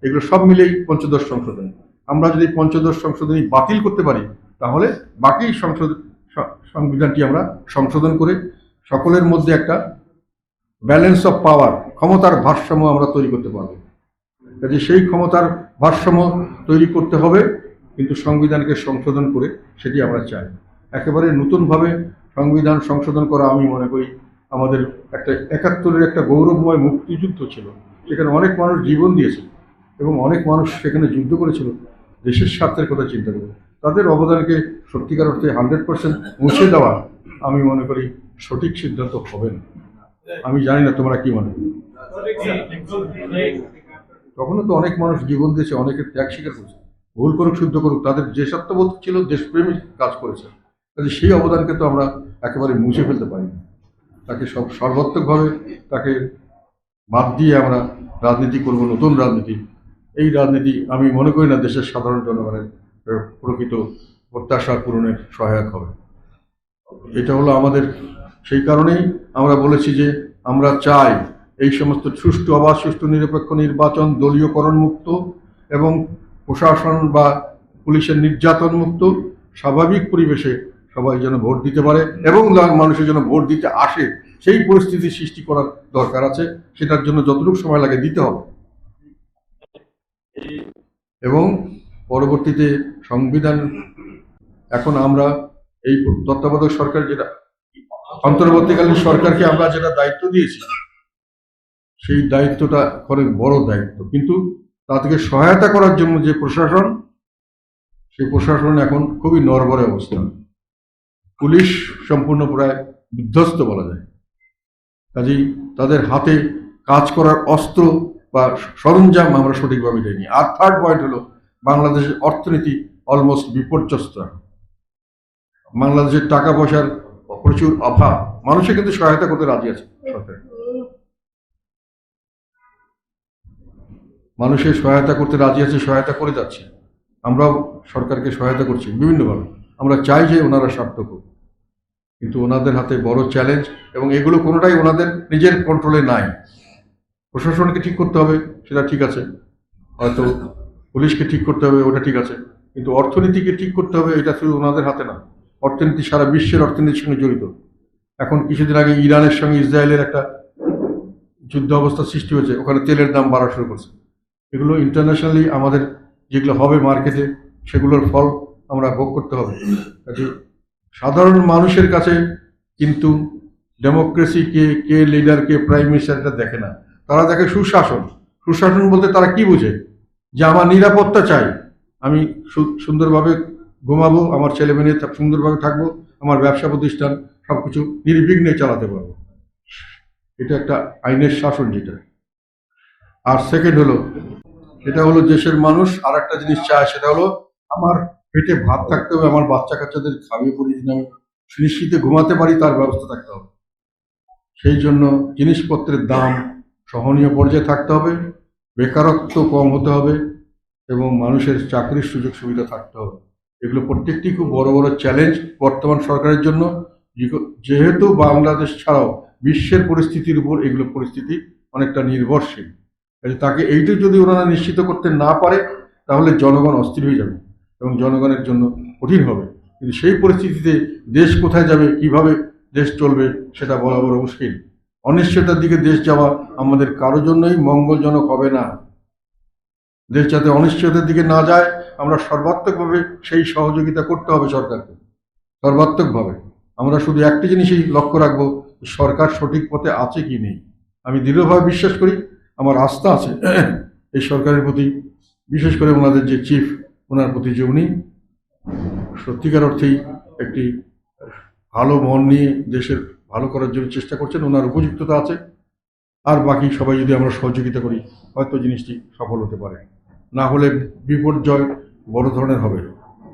এগুলো সব মিলেই পঞ্চদশ সংশোধনী। আমরা যদি পঞ্চদশ সংশোধনী বাতিল করতে পারি, তাহলে বাকি সংবিধানটি আমরা সংশোধন করে সকলের মধ্যে একটা ব্যালেন্স অফ পাওয়ার, ক্ষমতার ভারসাম্য আমরা তৈরি করতে পারবো। কাজে সেই ক্ষমতার ভারসাম্য তৈরি করতে হবে, কিন্তু সংবিধানকে সংশোধন করে, সেটি আমরা চাই। একেবারে নতুনভাবে সংবিধান সংশোধন করা, আমি মনে করি আমাদের একটা 71-এর একটা গৌরবময় মুক্তিযুদ্ধ ছিল, সেখানে অনেক মানুষ জীবন দিয়েছিল এবং অনেক মানুষ সেখানে যুদ্ধ করেছিল দেশের স্বার্থের কথা চিন্তা করে। তাদের অবদানকে সত্যিকার অর্থে 100% মুছে দেওয়া, আমি মনে করি সঠিক সিদ্ধান্ত হবে না। আমি জানি না তোমরা কি মনে করো। তখনও তো অনেক মানুষ জীবন দিয়েছে, অনেকে ত্যাগ স্বীকার করেছে, ভুল করুক শুদ্ধ করুক, তাদের যে সত্যবোধ ছিল, দেশপ্রেমিক কাজ করেছে। কাজে সেই অবদানকে তো আমরা একেবারে মুছে ফেলতে পারি না। তাকে সর্বাত্মকভাবে তাকে বাদ দিয়ে আমরা রাজনীতি করব, নতুন রাজনীতি, এই রাজনীতি আমি মনে করি না দেশের সাধারণ জনগণের প্রকৃত প্রত্যাশা পূরণের সহায়ক হবে। এটা হলো আমাদের, সেই কারণেই আমরা বলেছি যে আমরা চাই এই সমস্ত সুষ্ঠু, অবাধ, সুষ্ঠু, নিরপেক্ষ নির্বাচন, দলীয়করণ মুক্ত এবং প্রশাসন বা পুলিশের নির্যাতন মুক্ত স্বাভাবিক পরিবেশে সবাই যেন ভোট দিতে পারে এবং মানুষের যেন ভোট দিতে আসে, সেই পরিস্থিতি সৃষ্টি করার দরকার আছে। সেটার জন্য যতটুকু সময় লাগে দিতে হবে এবং পরবর্তীতে সংবিধান, এখন আমরা এই তত্ত্বাবধায়ক সরকার, যেটা অন্তর্বর্তীকালীন সরকারকে আমরা যেটা দায়িত্ব দিয়েছি, সেই দায়িত্বটা অনেক বড় দায়িত্ব, কিন্তু তাদেরকে সহায়তা করার জন্য যে প্রশাসন, সেই প্রশাসন এখন খুবই নড়বড়ে অবস্থা। পুলিশ সম্পূর্ণ প্রায় বিধ্বস্ত বলা যায়। কাজেই তাদের হাতে কাজ করার অস্ত্র বা সরঞ্জাম আমরা সঠিকভাবে দেয়নি। আর থার্ড পয়েন্ট হলো বাংলাদেশের অর্থনীতি অলমোস্ট বিপর্যস্ত। বাংলাদেশের টাকা পয়সার প্রচুর অভাব। মানুষে কিন্তু সহায়তা করতে রাজি আছে, সরকার মানুষের সহায়তা করতে রাজি আছে, সহায়তা করে যাচ্ছে। আমরাও সরকারকে সহায়তা করছি বিভিন্নভাবে। আমরা চাই যে ওনারা সার্থক হোক, কিন্তু ওনাদের হাতে বড় চ্যালেঞ্জ এবং এগুলো কোনোটাই ওনাদের নিজের কন্ট্রোলে নাই। প্রশাসনকে ঠিক করতে হবে, সেটা ঠিক আছে, হয়তো পুলিশকে ঠিক করতে হবে, ওটা ঠিক আছে, কিন্তু অর্থনীতিকে ঠিক করতে হবে, এটা শুধু ওনাদের হাতে না। অর্থনীতি সারা বিশ্বের অর্থনীতির সঙ্গে জড়িত। এখন কিছুদিন আগে ইরানের সঙ্গে ইসরায়েলের একটা যুদ্ধ অবস্থা সৃষ্টি হয়েছে, ওখানে তেলের দাম বাড়া শুরু করছে। এগুলো ইন্টারন্যাশনালি আমাদের যেগুলো হবে মার্কেটে, সেগুলোর ফল আমরা ভোগ করতে হবে। কাজে সাধারণ মানুষের কাছে কিন্তু ডেমোক্রেসি কে লিডার, কে প্রাইম মিনিস্টার, এটা দেখে না। তারা দেখে সুশাসন। সুশাসন বলতে তারা কি বুঝে? যে আমার নিরাপত্তা চাই, আমি সুন্দরভাবে ঘুমাবো, আমার ছেলে মেয়ে সুন্দরভাবে থাকবো, আমার ব্যবসা প্রতিষ্ঠান সবকিছু নির্বিঘ্নে চালাতে পারবো। এটা একটা আইনের শাসন যেটা। আর সেকেন্ড হলো, এটা হলো দেশের মানুষ আর একটা জিনিস চায়, সেটা হলো আমার পেটে ভাত থাকতে হবে, আমার বাচ্চা কাচ্চাদের খাইয়ে পরিয়ে দিন, আমি সুনিশ্চিতে ঘুমাতে পারি, তার ব্যবস্থা থাকতে হবে। সেই জন্য জিনিসপত্রের দাম সহনীয় পর্যায়ে থাকতে হবে, বেকারত্ব কম হতে হবে এবং মানুষের চাকরির সুযোগ সুবিধা থাকতে হবে। এগুলো প্রত্যেকটি খুব বড় বড় চ্যালেঞ্জ বর্তমান সরকারের জন্য, যেহেতু বাংলাদেশ ছাড়াও বিশ্বের পরিস্থিতির উপর এগুলো পরিস্থিতি অনেকটা নির্ভরশীল। তাকে এইটা যদি ওনারা নিশ্চিত করতে না পারে, তাহলে জনগণ অস্থির হয়ে যাবে এবং জনগণের জন্য কঠিন হবে। কিন্তু সেই পরিস্থিতিতে দেশ কোথায় যাবে, কিভাবে দেশ চলবে, সেটা বলা বড় মুশকিল। অনিশ্চয়তার দিকে দেশ যাওয়া আমাদের কারোর জন্যই মঙ্গলজনক হবে না। দেশ যাতে অনিশ্চয়তার দিকে না যায়, আমরা সর্বাত্মকভাবে সেই সহযোগিতা করতে হবে সরকারকে, সর্বাত্মকভাবে। আমরা শুধু একটি জিনিসই লক্ষ্য রাখবো, সরকার সঠিক পথে আছে কি নেই। আমি দৃঢ়ভাবে বিশ্বাস করি, আমার আস্থা আছে এই সরকারের প্রতি, বিশেষ করে ওনাদের যে চিফ, ওনার প্রতি, যে উনি সত্যিকার অর্থেই একটি ভালো মন নিয়ে দেশের ভালো করার জন্য চেষ্টা করছেন, ওনার উপযুক্ততা আছে। আর বাকি সবাই যদি আমরা সহযোগিতা করি, হয়তো জিনিসটি সফল হতে পারে। না হলে বিপর্যয় বড় ধরনের হবে।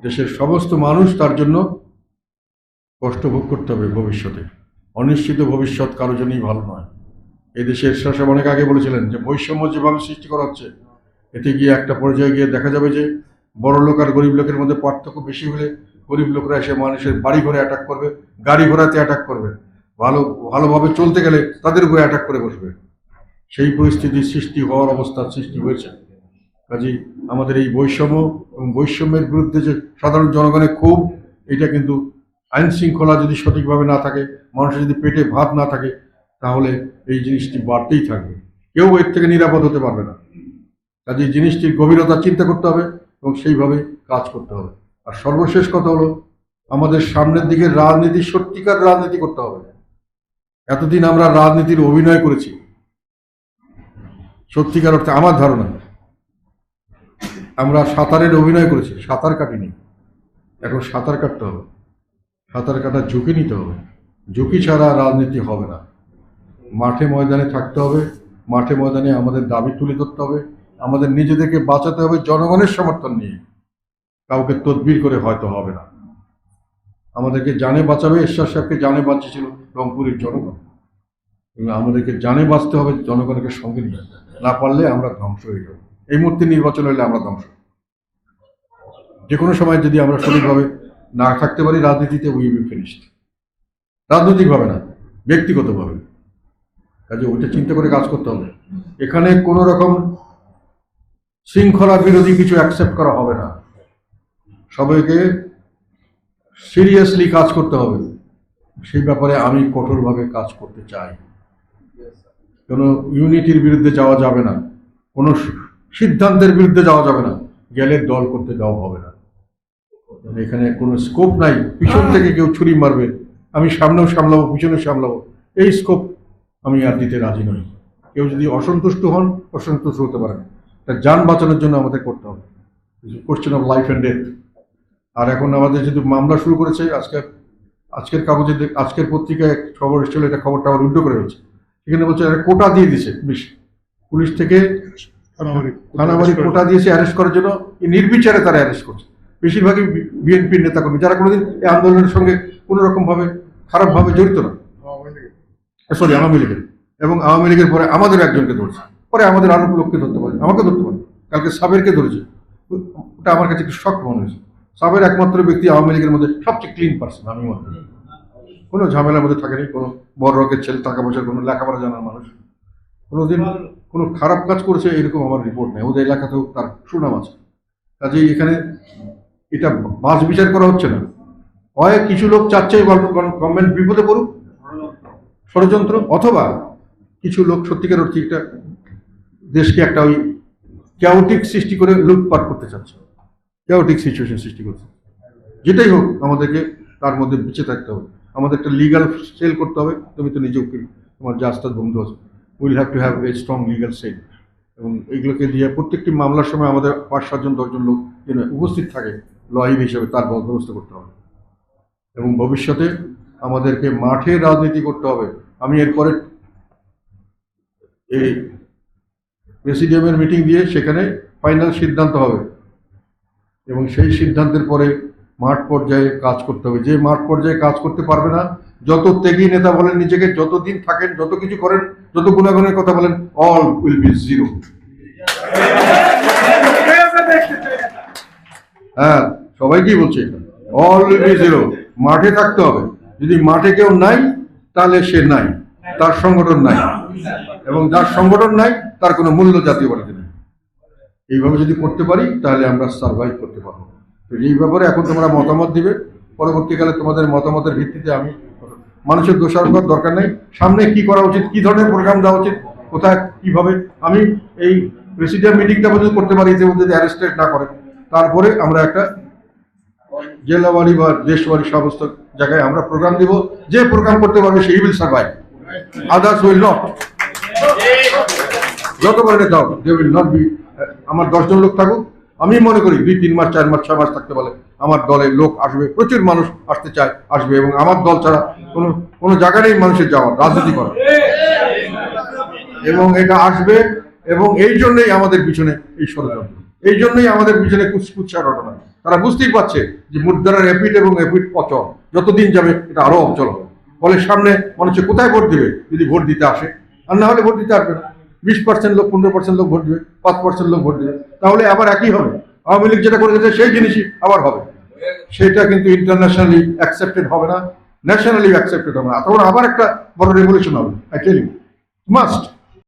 দেশের সমস্ত মানুষ তার জন্য কষ্ট ভোগ করতে হবে ভবিষ্যতে। অনিশ্চিত ভবিষ্যৎ কারোর জন্যই ভালো নয়। এই দেশে এরশাদ সাহেব অনেক আগে বলেছিলেন যে বৈষম্য যেভাবে সৃষ্টি করা হচ্ছে, এতে গিয়ে একটা পর্যায়ে গিয়ে দেখা যাবে যে বড় লোক আর গরিব লোকের মধ্যে পার্থক্য বেশি হলে গরিব লোকরা এসে মানুষের বাড়ি ঘরে অ্যাটাক করবে, গাড়ি ঘোড়াতে অ্যাটাক করবে, ভালোভাবে চলতে গেলে তাদের উপরে অ্যাটাক করে বসবে। সেই পরিস্থিতির সৃষ্টি হওয়ার অবস্থার সৃষ্টি হয়েছে। কাজেই আমাদের এই বৈষম্য এবং বৈষম্যের বিরুদ্ধে যে সাধারণ জনগণের ক্ষোভ, এটা কিন্তু আইন শৃঙ্খলা যদি সঠিকভাবে না থাকে, মানুষের যদি পেটে ভাত না থাকে, তাহলে এই জিনিসটি বাড়তেই থাকবে, কেউ এর থেকে নিরাপদ হতে পারবে না। কাজে জিনিসটির গভীরতা চিন্তা করতে হবে এবং সেইভাবে কাজ করতে হবে। আর সর্বশেষ কথা হলো, আমাদের সামনের দিকে রাজনীতি, সত্যিকার রাজনীতি করতে হবে। এতদিন আমরা রাজনীতির অভিনয় করেছি, সত্যিকার অর্থে আমার ধারণা আমরা সাঁতারের অভিনয় করেছি, সাঁতার কাটিনি। এখন সাঁতার কাটতে হবে, সাঁতার কাটার ঝুঁকি নিতে হবে। ঝুঁকি ছাড়া রাজনীতি হবে না। মাঠে ময়দানে থাকতে হবে, মাঠে ময়দানে আমাদের দাবি তুলে ধরতে হবে, আমাদের নিজেদেরকে বাঁচাতে হবে জনগণের সমর্থন নিয়ে, কাউকে তদবির করে হয়তো হবে না। আমাদেরকে জানে বাঁচাবে, এরশাদ সাহেবকে জানে বাঁচিয়েছিল রংপুরের জনগণ। এবং আমাদেরকে জানে বাঁচতে হবে জনগণকে সঙ্গে নিয়ে, না পারলে আমরা ধ্বংস হয়ে যাব। এই মুহূর্তে নির্বাচন হলে আমরা ধ্বংস। যে কোনো সময় যদি আমরা সঠিকভাবে না থাকতে পারি রাজনীতিতে, উই উইল বি ফিনিশড। রাজনৈতিকভাবে না, ব্যক্তিগতভাবে। কাজে ওইটা চিন্তা করে কাজ করতে হবে। এখানে কোনো রকম শৃঙ্খলা বিরোধী কিছু অ্যাকসেপ্ট করা হবে না। সবাইকে সিরিয়াসলি কাজ করতে হবে। সেই ব্যাপারে আমি কঠোরভাবে কাজ করতে চাই। কোনো ইউনিটির বিরুদ্ধে যাওয়া যাবে না, কোনো সিদ্ধান্তের বিরুদ্ধে যাওয়া যাবে না, গেলে দল করতে দেওয়া হবে না। এখানে কোনো স্কোপ নাই পিছন থেকে কেউ ছুরি মারবে, আমি সামনেও সামলাবো পিছনে সামলাবো, এই স্কোপ আমি আর দিতে রাজি নই। কেউ যদি অসন্তুষ্ট হন, অসন্তুষ্ট হতে পারেন, তা যান বাঁচানোর জন্য আমাদের করতে হবে। Question of life and death. আর এখন আমাদের যদি মামলা শুরু করেছে, আজকের কাগজে, আজকের পত্রিকায় খবর এসেছিল, এটা খবরটা আবার উল্টো করে হয়েছে। সেখানে বলছে কোটা দিয়ে দিছে পুলিশ থেকে, থানাবাড়ি কোটা দিয়েছে অ্যারেস্ট করার জন্য, নির্বিচারে তারা অ্যারেস্ট করছে। বেশিরভাগই বিএনপির নেতাকর্মী, যারা কোনোদিন এই আন্দোলনের সঙ্গে কোনো রকম ভাবে খারাপভাবে জড়িত না, সরি আওয়ামী লীগের। এবং আওয়ামী লীগের পরে আমাদের একজনকে ধরছে, পরে আমাদের আরো লোককে ধরতে পারে, আমাকে ধরতে পারে। কালকে সাবেরকে ধরেছে, ওটা আমার কাছে একটু শক মনে হয়েছে। সাবের একমাত্র ব্যক্তি আওয়ামী লীগের মধ্যে সবচেয়ে ক্লিন পার্সন আমি মনে করি, কোনো ঝামেলার মধ্যে থাকেনি, কোনো বড় রকের ছেলে, টাকা পয়সার কোনো লেখাপড়া জানার মানুষ, কোনোদিন কোনো খারাপ কাজ করেছে এরকম আমার রিপোর্ট নেই। ওদের এলাকাতেও তার সুনাম আছে। কাজেই এখানে এটা বাস বিচার করা হচ্ছে না। হয় কিছু লোক চাচ্ছে গভর্নমেন্ট বিপদে পড়ুক, ষড়যন্ত্র, অথবা কিছু লোক সত্যিকার অর্থে একটা দেশকে একটা ওই ক্যাওটিক সৃষ্টি করে লুটপাট করতে চাচ্ছে, ক্যাওটিক সিচুয়েশন সৃষ্টি করছে। যেটাই হোক আমাদেরকে তার মধ্যে বেঁচে থাকতে হবে। আমাদের একটা লিগাল সেল করতে হবে। তুমি তো নিজে উকিল, তোমার যে আস্থার বন্ধু আছে, will have to have a strong legal sell. এবং এইগুলোকে দিয়ে প্রত্যেকটি মামলার সময় আমাদের 5-7 জন 10 জন লোক যেন উপস্থিত থাকে লয়ার হিসেবে, তার ব্যবস্থা করতে হবে। এবং ভবিষ্যতে আমাদেরকে মাঠে রাজনীতি করতে হবে। আমি এরপরে এই প্রেসিডিয়ামের মিটিং দিয়ে সেখানে ফাইনাল সিদ্ধান্ত হবে, এবং সেই সিদ্ধান্তের পরে মাঠ পর্যায়ে কাজ করতে হবে। যে মাঠ পর্যায়ে কাজ করতে পারবে না, যত ত্যাগী নেতা বলেন নিজেকে, যতদিন থাকেন, যত কিছু করেন, যত গুণাগুণের কথা বলেন, অল উইল বি জিরো। হ্যাঁ, সবাইকেই বলছে অল উইল বি জিরো। মাঠে থাকতে হবে। যদি মাঠে কেউ নাই, তাহলে সে নাই, তার সংগঠন নাই, এবং যার সংগঠন নাই তার কোনো মূল্য জাতীয় পার্টিতে নেই। এইভাবে যদি করতে পারি তাহলে আমরা সার্ভাইভ করতে পারবো। তো এই ব্যাপারে এখন তোমরা মতামত দিবে, পরবর্তীকালে তোমাদের মতামতের ভিত্তিতে আমি, মানুষের দোষারোপ দরকার নেই, সামনে কি করা উচিত, কি ধরনের প্রোগ্রাম দেওয়া উচিত, কোথায় কিভাবে, আমি এই প্রেসিডিয়াম মিটিংটা পর্যন্ত করতে পারি, ইতিমধ্যে যদি অ্যারেস্টেড না করে, তারপরে আমরা একটা জেলাবাড়ি বা দেশবাড়ি সমস্ত জায়গায় আমরা প্রোগ্রাম দিব। যে প্রোগ্রাম করতে পারবে সেই will survive, others will not. যত করে দাও, দে উইল নট বি। আমার 10 জন লোক থাকুক, আমি মনে করি 2-3 মাস 4 মাস 6 মাস থাকতে পারে আমার দলে লোক আসবে, প্রচুর মানুষ আসতে চায়, আসবে। এবং আমার দল ছাড়া কোনো জায়গা নেই মানুষের যাওয়ার, রাজনীতি করা, এবং এটা আসবে। এবং এই জন্যই আমাদের পিছনে এই ষড়যন্ত্র, এই জন্যই আমাদের পিছনে কুৎসা রটনা। তারা বুঝতেই পারছে যে মুদ্রার এপিট এবং এপিট অচল, যতদিন যাবে এটা আরো অচল হবে। ফলে সামনে মানুষে কোথায় ভোট দিবে, যদি ভোট দিতে আসে, আর না হলে ভোট দিতে আসবে না। 20% লোক, 15% লোক ভোট দিবে, 5% লোক ভোট দিবে, তাহলে আবার একই হবে। আওয়ামী লীগ যেটা করে গেছে সেই জিনিসই আবার হবে। সেটা কিন্তু ইন্টারন্যাশনালি অ্যাকসেপ্টেড হবে না, ন্যাশনালি অ্যাকসেপ্টেড হবে না। তখন আবার একটা বড় রেভলিউশন হবে। I tell you, must.